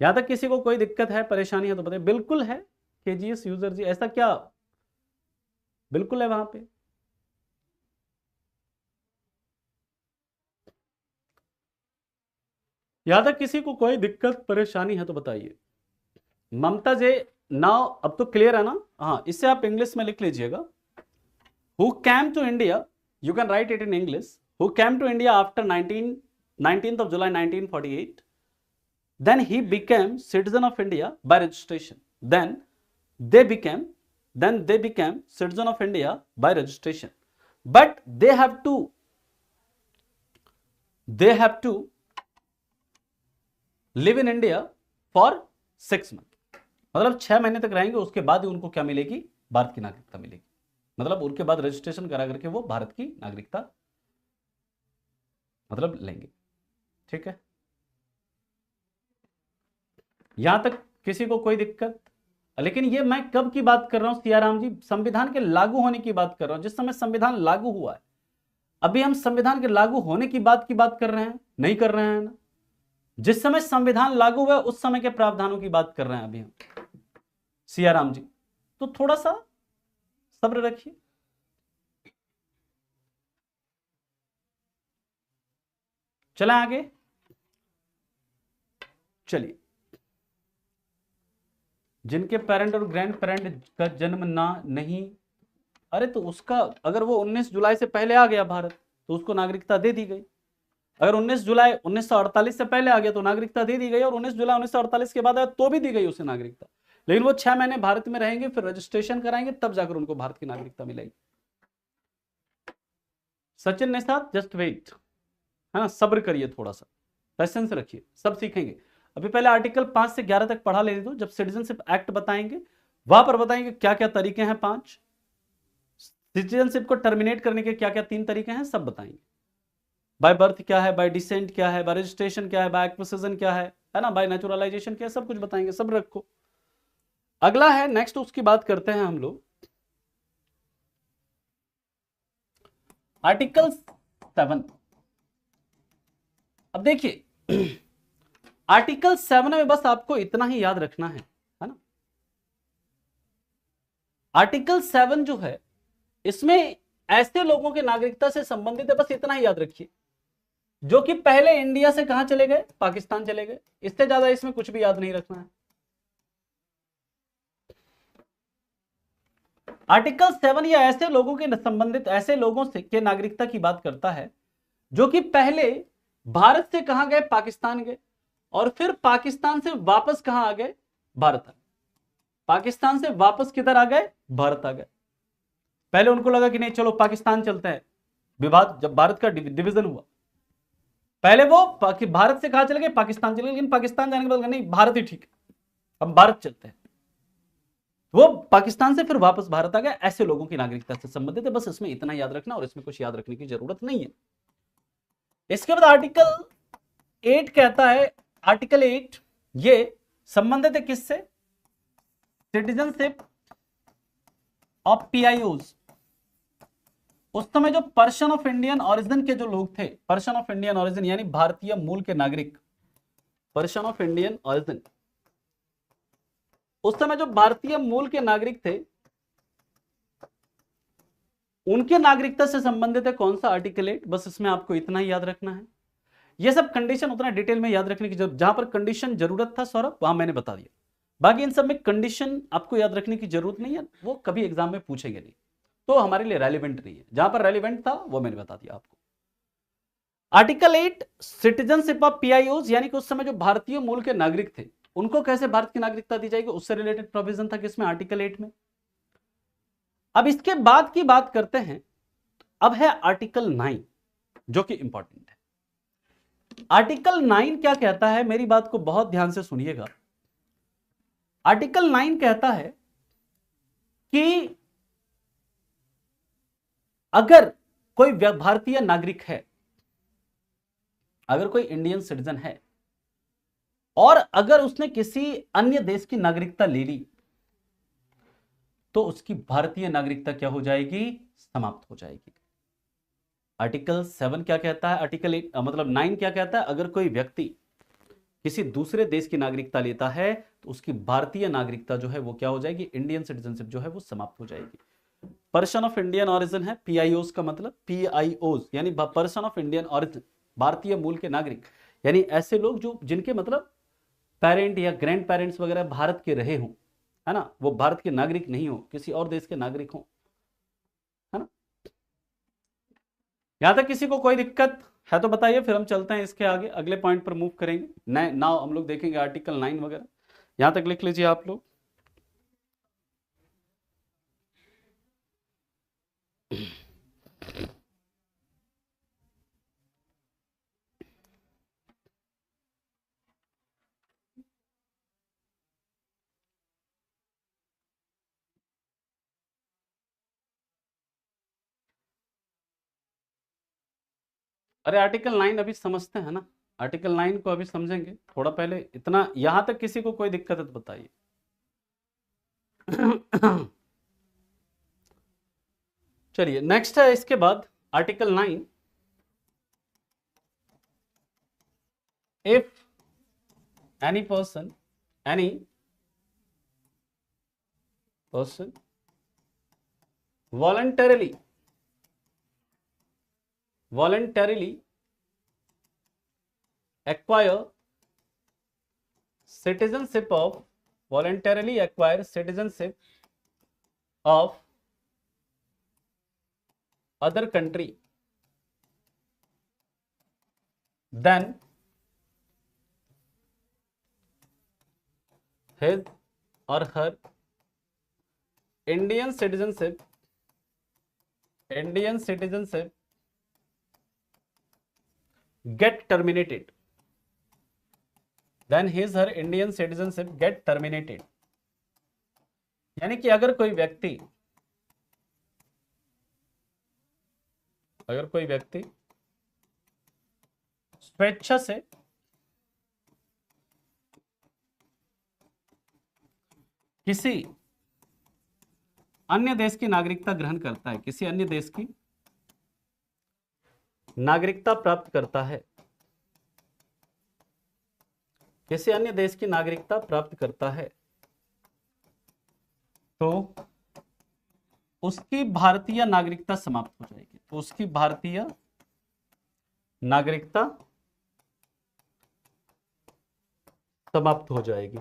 यहां तक किसी को कोई दिक्कत है, परेशानी है तो बताइए। बिल्कुल है केजीएस यूजर जी, ऐसा क्या बिल्कुल है वहां पे? यहां तक किसी को कोई दिक्कत परेशानी है तो बताइए। ममता जे नाउ अब तो क्लियर है ना? हाँ, इससे आप इंग्लिश में लिख लीजिएगा, who came to India, you can write it in English, who came to India after 19th of July 1948, then he became citizen of India by registration, then they became citizen of India by registration, but they have to live in India for 6 month, मतलब 6 महीने तक रहेंगे, उसके बाद ही उनको क्या मिलेगी, भारत की नागरिकता मिलेगी। मतलब उनके बाद रजिस्ट्रेशन करा करके वो भारत की नागरिकता मतलब लेंगे। ठीक है, यहां तक किसी को कोई दिक्कत? लेकिन ये मैं कब की बात कर रहा हूं सियाराम जी, संविधान के लागू होने की बात कर रहा हूं, जिस समय संविधान लागू हुआ है। अभी हम संविधान के लागू होने की बात कर रहे हैं, नहीं कर रहे हैं ना। जिस समय संविधान लागू हुआ उस समय के प्रावधानों की बात कर रहे हैं अभी हम सियाराम जी, तो थोड़ा सा सब्र रखिए। चलें आगे, चलिए। जिनके पेरेंट और ग्रैंड पेरेंट का जन्म ना नहीं, अरे तो उसका अगर वो 19 जुलाई से पहले आ गया भारत तो उसको नागरिकता दे दी गई। अगर 19 जुलाई 1948 से पहले आ गया तो नागरिकता दे दी गई, और 19 जुलाई 1948 के बाद आया तो भी दी गई उसे नागरिकता। लेकिन वो 6 महीने भारत में रहेंगे, फिर रजिस्ट्रेशन कराएंगे, तब जाकर उनको भारत की नागरिकता मिलेगी। सचिन निषाद जस्ट वेट, है ना, सब्र करिए, थोड़ा सा पेशेंस रखिए, सब सीखेंगे। अभी पहले आर्टिकल 5 से 11 तक पढ़ा लेने दो, जब सिटीजनशिप एक्ट बताएंगे वहां पर बताएंगे क्या क्या तरीके हैं, 5 सिटीजनशिप को टर्मिनेट करने के क्या क्या 3 तरीके हैं, सब बताएंगे। बाय बर्थ क्या है, बाय डिसेंट क्या है, बाय रजिस्ट्रेशन क्या है, बाय एक्विजिशन क्या है ना, बाय नेचुरलाइजेशन क्या है, सब कुछ बताएंगे, सब रखो। अगला है नेक्स्ट, उसकी बात करते हैं हम लोग, आर्टिकल 7। अब देखिए आर्टिकल 7 में बस आपको इतना ही याद रखना है ना। आर्टिकल 7 जो है इसमें ऐसे लोगों के नागरिकता से संबंधित है, बस इतना ही याद रखिए, जो कि पहले इंडिया से कहां चले गए, पाकिस्तान चले गए। इससे ज्यादा इसमें कुछ भी याद नहीं रखना है। आर्टिकल 7 या ऐसे लोगों के संबंधित ऐसे लोगों से के नागरिकता की बात करता है जो कि पहले भारत से कहां गए, पाकिस्तान गए, और फिर पाकिस्तान से वापस कहां आ गए, भारत आ गए। पाकिस्तान से वापस किधर आ गए, भारत आ गए। पहले उनको लगा कि नहीं चलो पाकिस्तान चलते हैं, विभाग जब भारत का डिवीजन हुआ, पहले वो भारत से कहां चले गए, पाकिस्तान चले गए, लेकिन पाकिस्तान जाने के बाद नहीं भारत ही ठीक है, हम भारत चलते हैं। वो पाकिस्तान से फिर वापस भारत आ गया। ऐसे लोगों की नागरिकता से संबंधित है, बस इसमें इतना याद रखना, और इसमें कुछ याद रखने की जरूरत नहीं है। इसके बाद आर्टिकल 8 कहता है, आर्टिकल 8 ये संबंधित है किससे, सिटीजनशिप ऑफ पीआईओज। उस समय जो पर्सन ऑफ इंडियन ओरिजिन के जो लोग थे, पर्सन ऑफ इंडियन ओरिजिन यानी भारतीय मूल के नागरिक, पर्सन ऑफ इंडियन ओरिजिन, उस समय जो भारतीय मूल के नागरिक थे उनके नागरिकता से संबंधित है कौन सा, आर्टिकल 8। बस इसमें आपको इतना ही याद रखना है। यह सब कंडीशन उतना डिटेल में याद रखने की जरूरत, जहां पर कंडीशन जरूरत था सौरभ वहां मैंने बता दिया, बाकी इन सब में कंडीशन आपको याद रखने की जरूरत नहीं है, वो कभी एग्जाम में पूछेंगे नहीं, तो हमारे लिए रेलिवेंट नहीं है। जहां पर रेलिवेंट था वो मैंने बता दिया आपको। आर्टिकल 8 सिटीजनशिप ऑफ पीआईओज, यानी कि उस समय जो भारतीय मूल के नागरिक थे उनको कैसे भारत की नागरिकता दी जाएगी, उससे रिलेटेड प्रोविजन था किसमें, आर्टिकल 8 में। अब इसके बाद की बात करते हैं, अब है आर्टिकल 9 जो कि इंपॉर्टेंट है। आर्टिकल 9 क्या कहता है, मेरी बात को बहुत ध्यान से सुनिएगा। आर्टिकल 9 कहता है कि अगर कोई भारतीय नागरिक है, अगर कोई इंडियन सिटीजन है, और अगर उसने किसी अन्य देश की नागरिकता ले ली, तो उसकी भारतीय नागरिकता क्या हो जाएगी, समाप्त हो जाएगी। आर्टिकल 7 क्या कहता है, आर्टिकल 8 मतलब 9 क्या कहता है, अगर कोई व्यक्ति किसी दूसरे देश की नागरिकता लेता है तो उसकी भारतीय नागरिकता जो है वो क्या हो जाएगी, इंडियन सिटीजनशिप जो है वो समाप्त हो जाएगी। पर्सन ऑफ इंडियन ऑरिजिन है, पीआईओज का मतलब, पीआईओज यानी पर्सन ऑफ इंडियन ऑरिजिन, भारतीय मूल के नागरिक, यानी ऐसे लोग जो जिनके मतलब पेरेंट या ग्रैंड पेरेंट्स वगैरह भारत के रहे हों, है ना, वो भारत के नागरिक नहीं हो, किसी और देश के नागरिक हो, है ना। यहां तक किसी को कोई दिक्कत है तो बताइए, फिर हम चलते हैं इसके आगे, अगले पॉइंट पर मूव करेंगे। नाउ हम लोग देखेंगे आर्टिकल 9 वगैरह। यहां तक लिख लीजिए आप लोग। अरे आर्टिकल 9 अभी समझते हैं ना, आर्टिकल 9 को अभी समझेंगे थोड़ा पहले, इतना यहां तक किसी को कोई दिक्कत है तो बताइए। चलिए नेक्स्ट है इसके बाद article 9, if any person voluntarily acquire citizenship of other country, then his or her Indian citizenship get terminated. Then his her Indian citizenship get terminated. यानी कि अगर कोई व्यक्ति स्वेच्छा से किसी अन्य देश की नागरिकता ग्रहण करता है, किसी अन्य देश की नागरिकता प्राप्त करता है, किसी अन्य देश की नागरिकता प्राप्त करता है, तो उसकी भारतीय नागरिकता समाप्त हो जाएगी। तो उसकी भारतीय नागरिकता समाप्त हो जाएगी।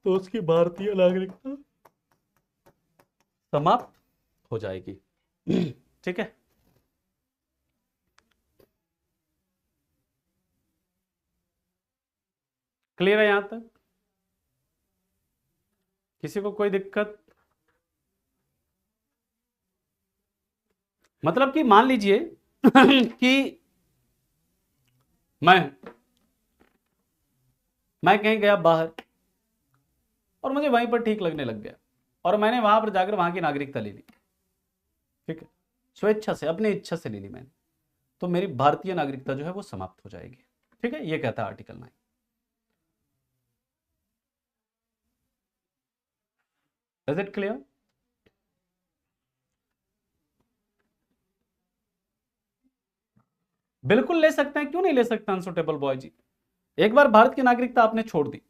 तो उसकी भारतीय नागरिकता समाप्त हो जाएगी। ठीक है, क्लियर है यहां तक? किसी को कोई दिक्कत? मतलब कि मान लीजिए कि मैं कहीं गया बाहर और मुझे वहीं पर ठीक लगने लग गया और मैंने वहां पर जाकर वहां की नागरिकता ले ली, ठीक है, स्वेच्छा से, अपनी इच्छा से ले ली मैंने, तो मेरी भारतीय नागरिकता जो है वो समाप्त हो जाएगी। ठीक है, ये कहता है आर्टिकल 9। Is it clear? बिल्कुल ले सकते हैं, क्यों नहीं ले सकते अनसुटेबल बॉय जी। एक बार भारत की नागरिकता आपने छोड़ दी,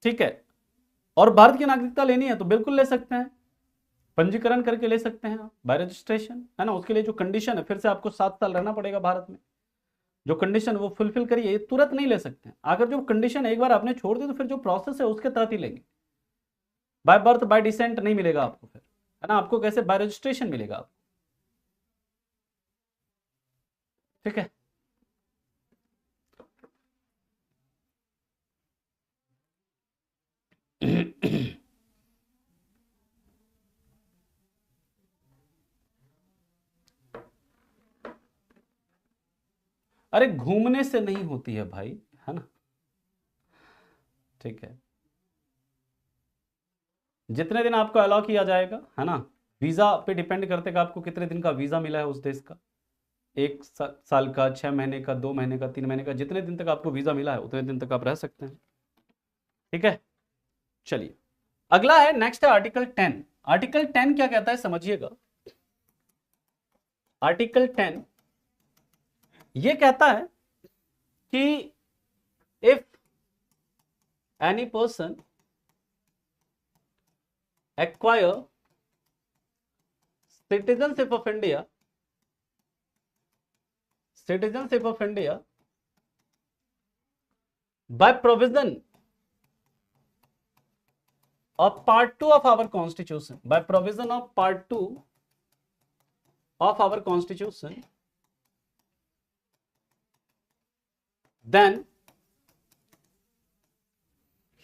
ठीक है, और भारत की नागरिकता लेनी है तो बिल्कुल ले सकते हैं, पंजीकरण करके ले सकते हैं आप, बाय रजिस्ट्रेशन, है ना। उसके लिए जो कंडीशन है, फिर से आपको 7 साल रहना पड़ेगा भारत में, जो कंडीशन वो फुलफिल करिए, तुरंत नहीं ले सकते हैं। अगर जो कंडीशन एक बार आपने छोड़ दी तो फिर जो प्रोसेस है उसके तहत ही लेंगे। बाय बर्थ बाय डिसेंट नहीं मिलेगा आपको फिर, है ना। आपको कैसे? बाय रजिस्ट्रेशन मिलेगा आपको। ठीक है, अरे घूमने से नहीं होती है भाई, है ना। ठीक है, जितने दिन आपको अलाउ किया जाएगा, है ना, वीजा पे डिपेंड करते कि आपको कितने दिन का वीजा मिला है उस देश का, 1 साल का, 6 महीने का, 2 महीने का, 3 महीने का, जितने दिन तक आपको वीजा मिला है उतने दिन तक आप रह सकते हैं। ठीक है, चलिए अगला है, नेक्स्ट है आर्टिकल 10। आर्टिकल 10 क्या कहता है समझिएगा। आर्टिकल 10 ये कहता है कि if any person acquire citizenship of India by provision of part 2 of our constitution, by provision of part 2 of our constitution, then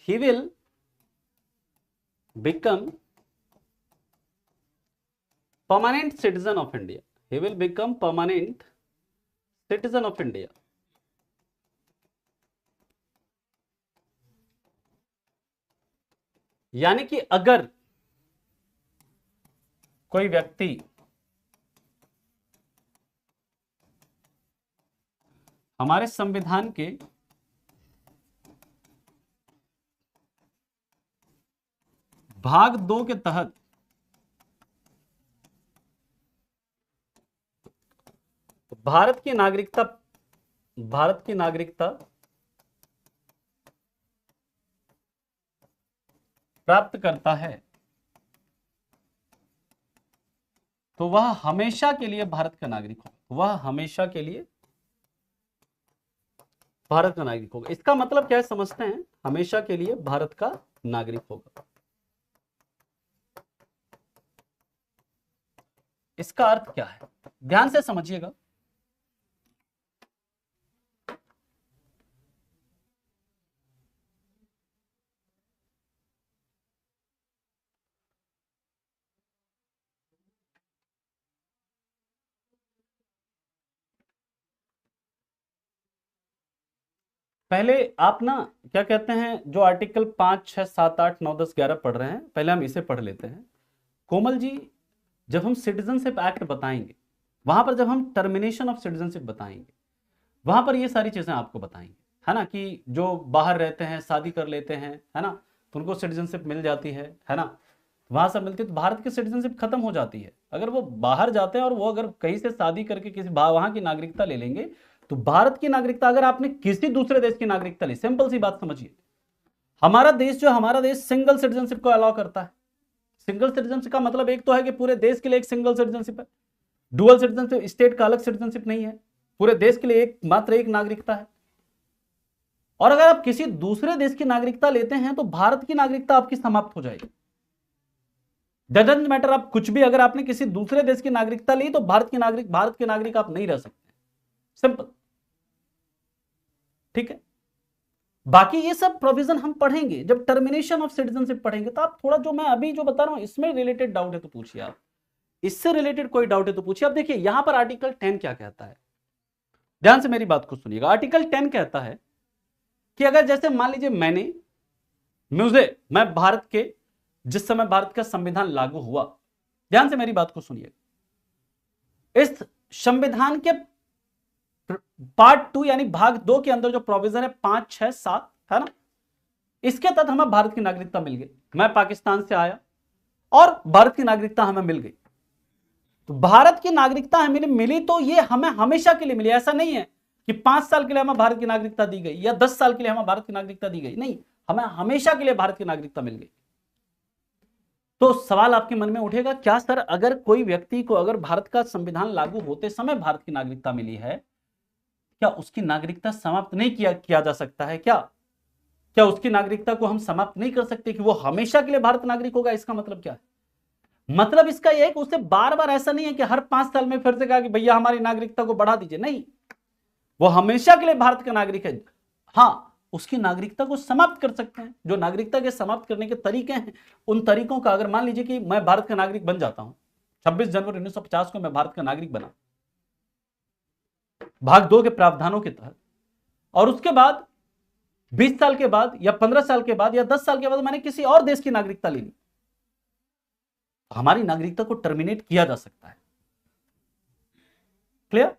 he will become permanent citizen of India. He will become permanent citizen of India. यानी कि अगर कोई व्यक्ति हमारे संविधान के भाग 2 के तहत भारत की नागरिकता प्राप्त करता है तो वह हमेशा के लिए भारत का नागरिक होगा। वह हमेशा के लिए भारत का नागरिक होगा। इसका मतलब क्या है समझते हैं? हमेशा के लिए भारत का नागरिक होगा। इसका अर्थ क्या है, ध्यान से समझिएगा। पहले आप ना क्या कहते हैं, जो आर्टिकल 5, 6, 7, 8, 9, 10, 11 पढ़ रहे हैं, पहले हम इसे पढ़ लेते हैं। कोमल जी, जब हम सिटीजनशिप एक्ट बताएंगे, वहां पर जब हम टर्मिनेशन ऑफ सिटीजनशिप बताएंगे, वहां पर ये सारी चीजें आपको बताएंगे, है ना, कि जो बाहर रहते हैं, शादी कर लेते हैं, है ना, तो उनको सिटीजनशिप मिल जाती है ना, वहां से मिलती है तो भारत की सिटीजनशिप खत्म हो जाती है। अगर वो बाहर जाते हैं और वो अगर कहीं से शादी करके किसी वहां की नागरिकता ले लेंगे, तो भारत की नागरिकता अगर आपने किसी दूसरे देश की नागरिकता ली, सिंपल सी बात समझिए, हमारा देश सिंगल सिटीजनशिप को अलाउ करता है। सिंगल सिटीजनशिप का मतलब एक तो है कि पूरे देश के लिए एक सिंगल सिटीजनशिप है, डुअल सिटीजनशिप, स्टेट का अलग सिटीजनशिप नहीं है, पूरे देश के लिए एक मात्र एक नागरिकता है। और अगर आप किसी दूसरे देश की नागरिकता लेते हैं तो भारत की नागरिकता आपकी समाप्त हो जाएगी। डजंट मैटर, आप कुछ भी, अगर आपने किसी दूसरे देश की नागरिकता ली तो भारत के नागरिक आप नहीं रह सकते, सिंपल, ठीक है। बाकी ये सब प्रोविजन हम पढ़ेंगे जब टर्मिनेशन ऑफ सिटीजनशिप पढ़ेंगे। तो आप थोड़ा जो मैं अभी जो बता रहा हूं इसमें रिलेटेड डाउट है तो पूछिए, आप इससे रिलेटेड कोई डाउट है तो पूछिए। अब देखिए यहां पर आर्टिकल 10 क्या कहता है, ध्यान से मेरी बात को सुनिएगा। आर्टिकल 10 कहता है कि अगर जैसे मान लीजिए मैं भारत के, जिस समय भारत का संविधान लागू हुआ, ध्यान से मेरी बात को सुनिएगा, इस संविधान के पार्ट 2 यानी भाग 2 के अंदर जो प्रोविजन है 5, 6, 7, है ना, इसके तहत हमें भारत की नागरिकता मिल गई। मैं पाकिस्तान से आया और भारत की नागरिकता हमें मिल गई, तो भारत की नागरिकता हमें मिली तो ये हमें हमेशा के लिए मिली। ऐसा नहीं है कि 5 साल के लिए हमें भारत की नागरिकता दी गई या 10 साल के लिए हमें भारत की नागरिकता दी गई, नहीं, हमें हमेशा के लिए भारत की नागरिकता मिल गई। तो सवाल आपके मन में उठेगा, क्या सर अगर कोई व्यक्ति को अगर भारत का संविधान लागू होते समय भारत की नागरिकता मिली है, क्या उसकी नागरिकता समाप्त नहीं किया जा सकता है? क्या उसकी नागरिकता को हम समाप्त नहीं कर सकते कि वो हमेशा के लिए भारत नागरिक होगा? इसका मतलब क्या है? मतलब इसका यह है कि उसे बार बार ऐसा नहीं है कि हर 5 साल में फिर से कहा कि भैया हमारी नागरिकता को बढ़ा दीजिए, नहीं, वो हमेशा के लिए भारत का नागरिक है। हाँ, उसकी नागरिकता को समाप्त कर सकते हैं। जो नागरिकता के समाप्त करने के तरीके हैं, उन तरीकों का, अगर मान लीजिए कि मैं भारत का नागरिक बन जाता हूं, 26 जनवरी 1950 को मैं भारत का नागरिक बना भाग 2 के प्रावधानों के तहत, और उसके बाद 20 साल के बाद या 15 साल के बाद या 10 साल के बाद मैंने किसी और देश की नागरिकता ली, हमारी नागरिकता को टर्मिनेट किया जा सकता है। क्लियर?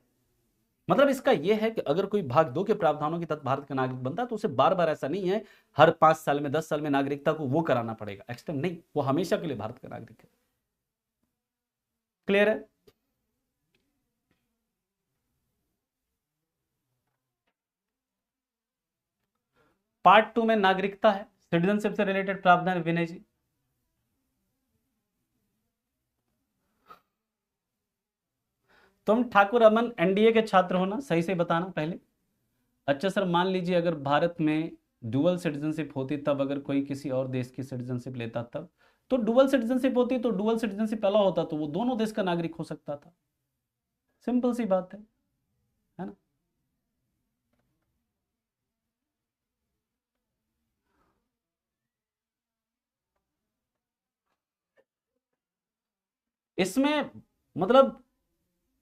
मतलब इसका यह है कि अगर कोई भाग 2 के प्रावधानों के तहत भारत का नागरिक बनता है तो उसे बार बार ऐसा नहीं है हर 5 साल में 10 साल में नागरिकता को वो कराना पड़ेगा एक्सटेंड, नहीं, वो हमेशा के लिए भारत का नागरिक है। क्लियर है? पार्ट 2 में नागरिकता है, सिटीजनशिप से रिलेटेड प्रावधान, विनय जी। तुम ठाकुर अमन एनडीए के छात्र हो ना, सही से बताना पहले। अच्छा सर, मान लीजिए अगर भारत में डुअल सिटीजनशिप होती, तब अगर कोई किसी और देश की सिटीजनशिप लेता तब, तो डुअल सिटीजनशिप होती तो डुअल सिटीजनशिप अलाउ होता तो वो दोनों देश का नागरिक हो सकता था। सिंपल सी बात है ना। इसमें मतलब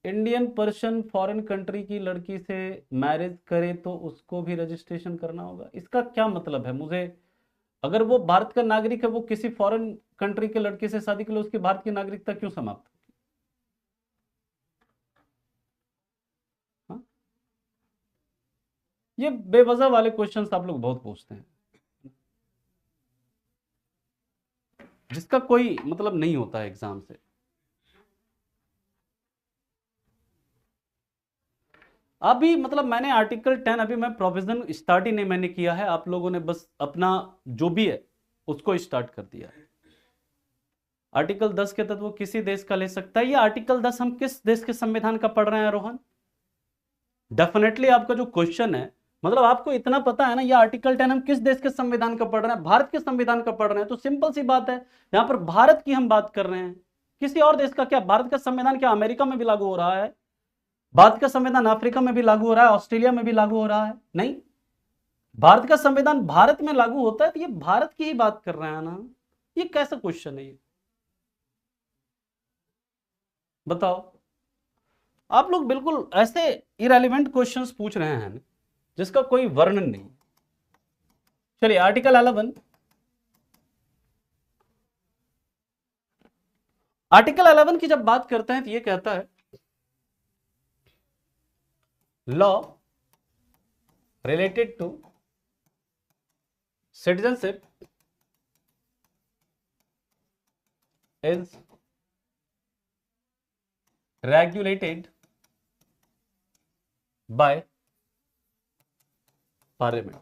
इंडियन पर्सन फॉरेन कंट्री की लड़की से मैरिज करे तो उसको भी रजिस्ट्रेशन करना होगा, इसका क्या मतलब है? मुझे, अगर वो भारत का नागरिक है, वो किसी फॉरेन कंट्री के लड़के से शादी के लिए उसकी भारत की नागरिकता क्यों समाप्त? हाँ? ये बेवजह वाले क्वेश्चंस आप लोग बहुत पूछते हैं, जिसका कोई मतलब नहीं होता है एग्जाम से। अभी मतलब मैंने आर्टिकल 10 अभी मैं प्रोविजन स्टार्ट ही नहीं मैंने किया है, आप लोगों ने बस अपना जो भी है उसको स्टार्ट कर दिया है। आर्टिकल 10 के तहत वो किसी देश का ले सकता है। ये आर्टिकल 10 हम किस देश के संविधान का पढ़ रहे हैं रोहन? डेफिनेटली आपका जो क्वेश्चन है, मतलब आपको इतना पता है ना, ये आर्टिकल 10 हम किस देश के संविधान का पढ़ रहे हैं? भारत के संविधान का पढ़ रहे हैं। तो सिंपल सी बात है, यहां पर भारत की हम बात कर रहे हैं, किसी और देश का क्या? भारत का संविधान क्या अमेरिका में भी लागू हो रहा है? भारत का संविधान अफ्रीका में भी लागू हो रहा है, ऑस्ट्रेलिया में भी लागू हो रहा है? नहीं, भारत का संविधान भारत में लागू होता है, तो ये भारत की ही बात कर रहे हैं ना। ये कैसा क्वेश्चन है ये, बताओ? आप लोग बिल्कुल ऐसे इरेलीवेंट क्वेश्चंस पूछ रहे हैं जिसका कोई वर्णन नहीं। चलिए आर्टिकल 11, आर्टिकल 11 की जब बात करते हैं तो ये कहता है law related to citizenship is regulated by parliament.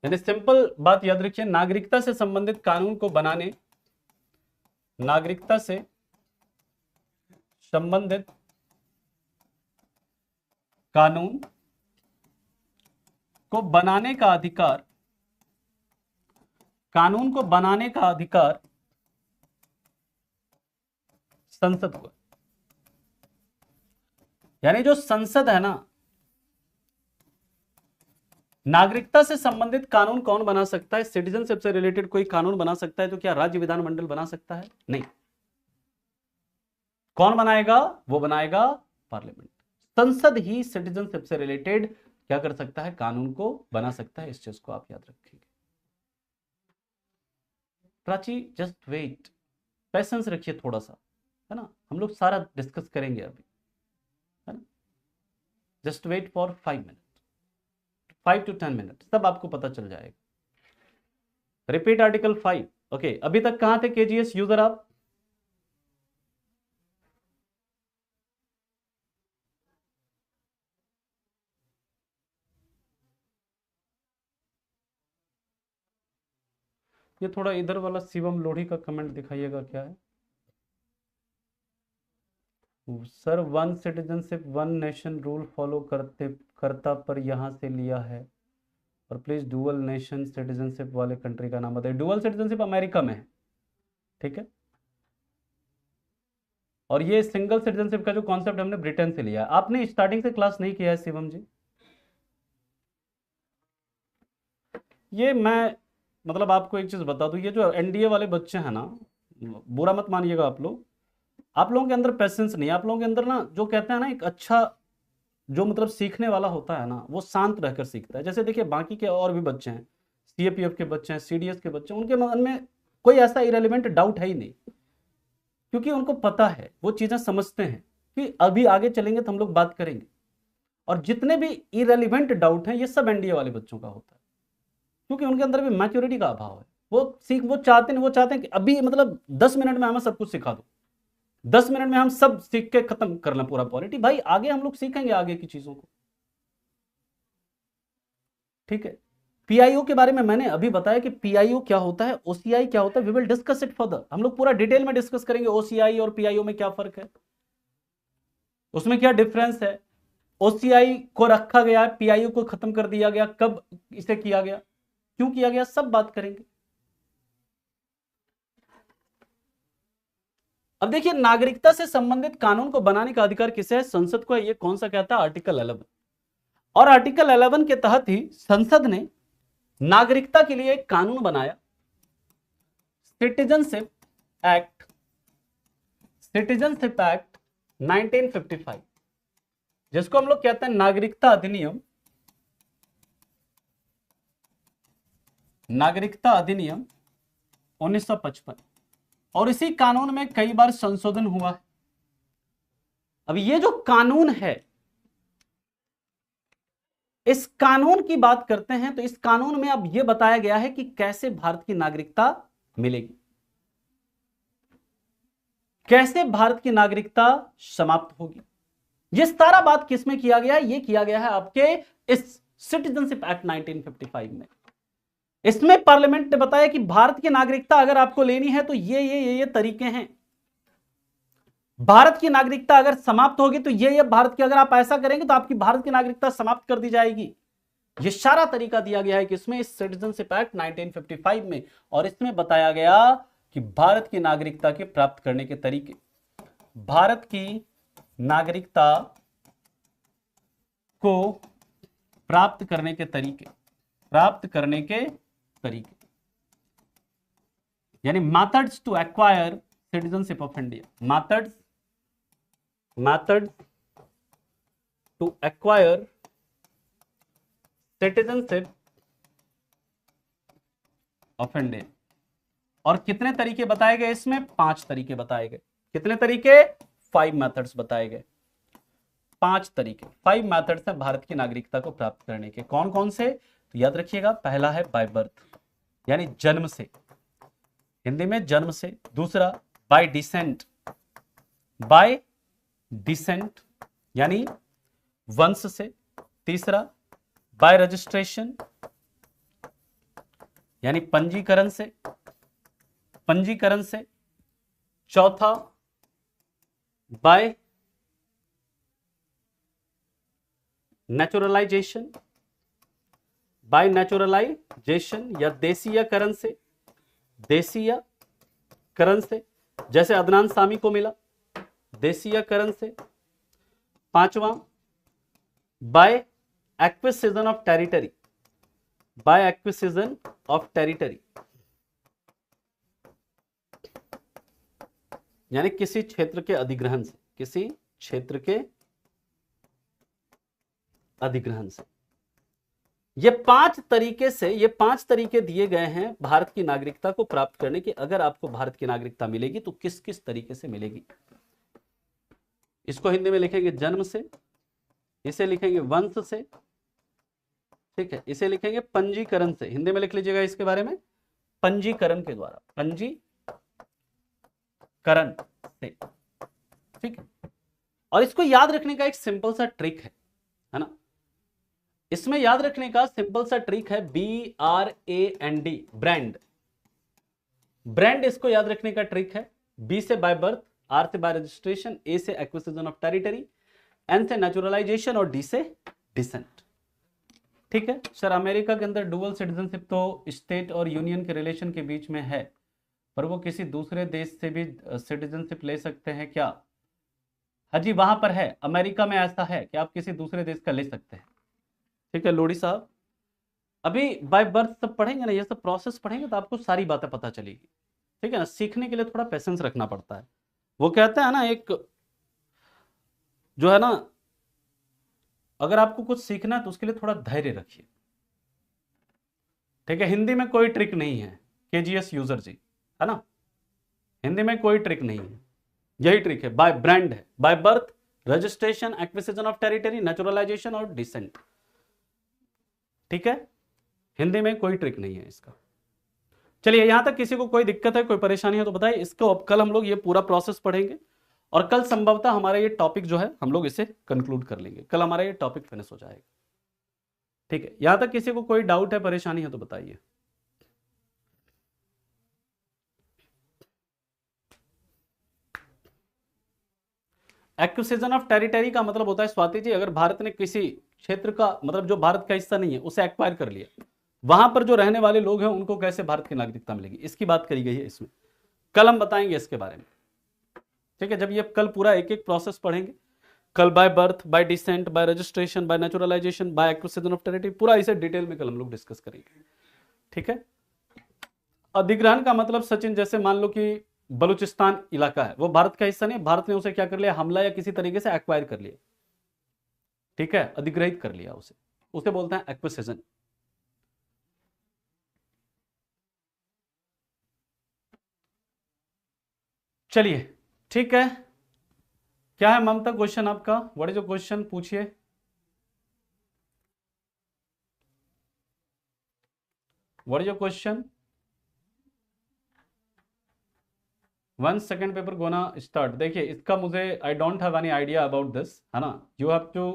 यानी सिंपल बात याद रखिए, नागरिकता से संबंधित कानून को बनाने, नागरिकता से संबंधित कानून को बनाने का अधिकार, कानून को बनाने का अधिकार संसद को। यानी जो संसद है ना, नागरिकता से संबंधित कानून कौन बना सकता है? सिटीजनशिप से रिलेटेड कोई कानून बना सकता है तो क्या राज्य विधानमंडल बना सकता है? नहीं। कौन बनाएगा? वो बनाएगा पार्लियामेंट। संसद ही सिटीजनशिप से रिलेटेड क्या कर सकता है? कानून को बना सकता है। इस चीज को आप याद रखिएगा। प्राची जस्ट वेट, पेशेंस रखिए थोड़ा सा, है ना, हम लोग सारा डिस्कस करेंगे अभी, है ना। Just wait for 5 minute, 5 to 10 minute, सब आपको पता चल जाएगा। Repeat article 5। ओके, अभी तक कहां थे केजीएस यूजर आप? ये थोड़ा इधर वाला शिवम लोढ़ी का कमेंट दिखाइएगा, क्या है sir? One citizenship one nation rule follow करता पर यहां से लिया है, और प्लीज डुअल नेशन सिटीजनशिप वाले कंट्री का नाम बताइए। डुअल सिटीजनशिप अमेरिका में है, ठीक है, और ये सिंगल सिटीजनशिप का जो कॉन्सेप्ट हमने ब्रिटेन से लिया है। आपने स्टार्टिंग से क्लास नहीं किया है शिवम जी? ये मैं मतलब आपको एक चीज बता दूं, ये जो एनडीए वाले बच्चे हैं ना, बुरा मत मानिएगा आप लोग, आप लोगों के अंदर पेशेंस नहीं है। आप लोगों के अंदर ना, जो कहते हैं ना, एक अच्छा जो मतलब सीखने वाला होता है ना, वो शांत रहकर सीखता है। जैसे देखिए बाकी के और भी बच्चे हैं, सीएपीएफ के बच्चे हैं, सीडीएस के बच्चे हैं, उनके मन में कोई ऐसा इरेलीवेंट डाउट है ही नहीं, क्योंकि उनको पता है, वो चीजें समझते हैं कि अभी आगे चलेंगे तो हम लोग बात करेंगे। और जितने भी इरेलीवेंट डाउट हैं, ये सब एनडीए वाले बच्चों का होता है, क्योंकि उनके अंदर भी मैच्योरिटी का अभाव है। वो चाहते हैं कि अभी मतलब 10 मिनट में हमें सब कुछ सिखा दो, 10 मिनट में हम सब सीख के खत्म कर लें पूरा पॉलिटी। भाई आगे हम लोग सीखेंगे आगे की चीजों को, ठीक है। पीआईओ के बारे में मैंने अभी बताया कि पीआईओ क्या होता है, ओसीआई क्या होता है। We will discuss it further, हम लोग पूरा डिटेल में डिस्कस करेंगे ओसीआई और पीआईओ में क्या फर्क है, उसमें क्या डिफरेंस है। ओसीआई को रखा गया, पीआईओ को खत्म कर दिया गया, कब इसे किया गया, क्यों किया गया, सब बात करेंगे। अब देखिए, नागरिकता से संबंधित कानून को बनाने का अधिकार किसे है? संसद को है। ये कौन सा कहता है? आर्टिकल 11। और आर्टिकल 11 के तहत ही संसद ने नागरिकता के लिए एक कानून बनाया, सिटीजनशिप एक्ट, सिटीजनशिप एक्ट 1955, जिसको हम लोग कहते हैं नागरिकता अधिनियम, नागरिकता अधिनियम 1955। और इसी कानून में कई बार संशोधन हुआ है। अब ये जो कानून है, इस कानून की बात करते हैं तो इस कानून में अब यह बताया गया है कि कैसे भारत की नागरिकता मिलेगी, कैसे भारत की नागरिकता समाप्त होगी। यह सारा बात किसमें किया गया है? यह किया गया है आपके इस सिटीजनशिप एक्ट 1955 में। इसमें पार्लियामेंट ने बताया कि भारत की नागरिकता अगर आपको लेनी है तो ये तरीके हैं। भारत की नागरिकता अगर समाप्त होगी तो ये भारत की, अगर आप ऐसा करेंगे तो आपकी भारत की नागरिकता समाप्त कर दी जाएगी। ये सारा तरीका दिया गया है किसमें? इस सिटीजनशिप एक्ट 1955 में। और इसमें बताया गया कि भारत की नागरिकता के प्राप्त करने के तरीके, भारत की नागरिकता को प्राप्त करने के तरीके, प्राप्त करने के तरीके, यानी methods to acquire citizenship of India, methods to acquire citizenship of India. और कितने तरीके बताए गए इसमें? 5 तरीके बताए गए। कितने तरीके? 5 मेथड्स बताए गए। 5 तरीके, 5 मेथड्स हैं भारत की नागरिकता को प्राप्त करने के। कौन कौन से? तो याद रखिएगा, पहला है बाय बर्थ, यानी जन्म से, हिंदी में जन्म से। दूसरा बाय डिसेंट, बाय डिसेंट यानी वंश से। तीसरा बाय रजिस्ट्रेशन, यानी पंजीकरण से, पंजीकरण से। चौथा बाय नेचुरलाइजेशन, बाय नेचुरलाइजेशन या देशीयकरण से, देशीयकरण से, जैसे अदनान सामी को मिला, देशीयकरण से। पांचवा by acquisition of territory, by acquisition of territory, यानी किसी क्षेत्र के अधिग्रहण से, किसी क्षेत्र के अधिग्रहण से। ये 5 तरीके से, ये 5 तरीके दिए गए हैं भारत की नागरिकता को प्राप्त करने के। अगर आपको भारत की नागरिकता मिलेगी तो किस किस तरीके से मिलेगी? इसको हिंदी में लिखेंगे जन्म से, इसे लिखेंगे वंश से, ठीक है, इसे लिखेंगे पंजीकरण से। हिंदी में लिख लीजिएगा इसके बारे में, पंजीकरण के द्वारा, पंजीकरण से, ठीक है। और इसको याद रखने का एक सिंपल सा ट्रिक है ना। इसमें याद रखने का सिंपल सा ट्रिक है BRAND, ब्रांड। ब्रांड इसको याद रखने का ट्रिक है। B से बाय बर्थ, R से बाय रजिस्ट्रेशन, A से एक्विजिशन ऑफ टेरिटरी, N से नेचुरलाइजेशन और D से डिसेंट, ठीक है। सर अमेरिका के अंदर डुअल सिटीजनशिप तो स्टेट और यूनियन के रिलेशन के बीच में है, पर वो किसी दूसरे देश से भी सिटीजनशिप ले सकते हैं क्या? हाँ जी, वहां पर है, अमेरिका में ऐसा है कि आप किसी दूसरे देश का ले सकते हैं, ठीक है। लोडी साहब अभी बाय बर्थ सब पढ़ेंगे ना, ये सब प्रोसेस पढ़ेंगे तो आपको सारी बातें पता चलेगी, ठीक है ना। सीखने के लिए थोड़ा पेशेंस रखना पड़ता है। वो कहते हैं ना, एक जो है ना, अगर आपको कुछ सीखना है तो उसके लिए थोड़ा धैर्य रखिए, ठीक है। हिंदी में कोई ट्रिक नहीं है KGS यूजर जी, है ना, हिंदी में कोई ट्रिक नहीं है, यही ट्रिक है। बाय ब्रांड है, by birth, registration, acquisition of territory, naturalisation और डिसेंट, ठीक है। हिंदी में कोई ट्रिक नहीं है इसका। चलिए, यहां तक किसी को कोई दिक्कत है, कोई परेशानी है तो बताइए। इसको अब कल हम लोग ये पूरा प्रोसेस पढ़ेंगे और कल संभवतः हमारा ये टॉपिक जो है हम लोग इसे कंक्लूड कर लेंगे। कल हमारा ये टॉपिक फिनिश हो जाएगा, ठीक है। यहां तक किसी को कोई डाउट है, परेशानी है तो बताइए। एक्विजिशन ऑफ टेरिटरी का मतलब होता है स्वाति जी, अगर भारत ने किसी क्षेत्र का, मतलब जो भारत का हिस्सा नहीं है, उसे एक्वायर कर लिया, वहां पर जो रहने वाले लोग हैं उनको कैसे भारत की नागरिकता मिलेगी, इसकी बात करी गई है इसमें। कल हम बताएंगे इसके बारे में, ठीक है। जब ये कल पूरा एक एक प्रोसेस पढ़ेंगे, कल by birth, by descent, by registration, by naturalization, by acquisition of territory, पूरा इसे डिटेल में कल हम लोग डिस्कस करेंगे, ठीक है। अधिग्रहण का मतलब सचिन, जैसे मान लो कि बलूचिस्तान इलाका है, वो भारत का हिस्सा नहीं, भारत ने उसे क्या कर लिया, हमला या किसी तरीके से एक्वायर कर लिया, ठीक है, अधिग्रहित कर लिया उसे, उसे बोलते हैं एक्विजिशन। चलिए, ठीक है। क्या है ममता क्वेश्चन आपका? व्हाट इज योर क्वेश्चन, पूछिए। What is your question? 1 second paper gonna start. देखिए इसका मुझे I don't have any idea about this, है ना। You have to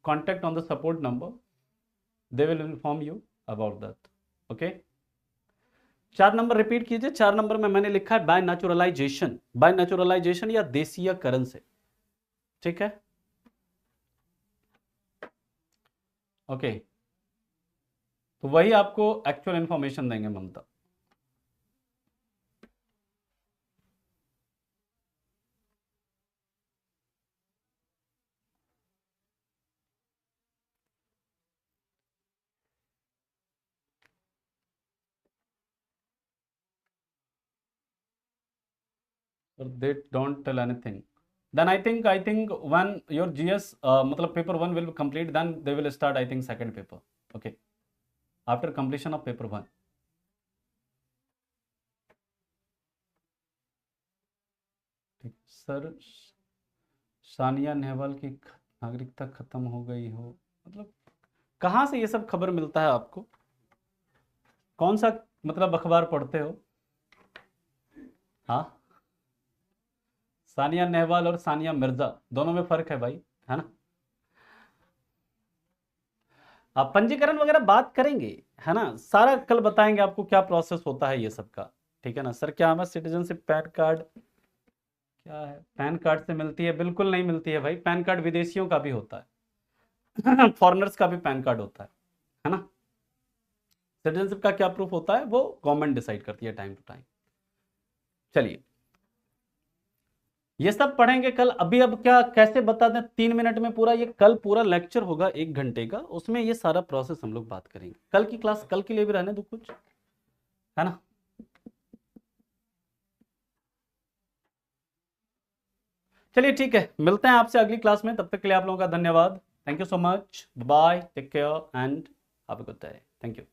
contact on the support number, they will inform you about that. Okay, 4 number repeat कीजिए। 4 number में मैंने लिखा है बाय नेचुरलाइजेशन, बाय नेचुरलाइजेशन या देशीयकरण से, ठीक है। ओके, तो वही आपको एक्चुअल इंफॉर्मेशन देंगे ममता। They don't tell anything. Then I think when your GS मतलब paper 1 will complete, then they will start I think second paper. Okay, after completion of paper 1. ठीक सर, सानिया नेहवाल की नागरिकता खत्म हो गई हो, मतलब कहाँ से ये सब खबर मिलता है आपको? कौन सा मतलब अखबार पढ़ते हो? हाँ, सानिया नेहवाल और सानिया मिर्जा दोनों में फर्क है भाई, है ना। आप पंजीकरण वगैरह बात करेंगे, है ना, सारा कल बताएंगे आपको क्या प्रोसेस होता है ये सब का, ठीक है ना। सर क्या हमें सिटीजनशिप पैन कार्ड क्या है? पैन कार्ड से मिलती है? बिल्कुल नहीं मिलती है भाई, पैन कार्ड विदेशियों का भी होता है फॉरेनर्स का भी पैन कार्ड होता है ना। सिटीजनशिप का क्या प्रूफ होता है वो गवर्नमेंट डिसाइड करती है टाइम टू टाइम। चलिए ये सब पढ़ेंगे कल। अभी अब क्या कैसे बता दें 3 मिनट में पूरा, ये कल पूरा लेक्चर होगा 1 घंटे का, उसमें ये सारा प्रोसेस हम लोग बात करेंगे। कल की क्लास कल के लिए भी रहने दो कुछ, है ना। चलिए ठीक है, मिलते हैं आपसे अगली क्लास में, तब तक के लिए आप लोगों का धन्यवाद। Thank you so much, bye, take care and have a good day. Thank you.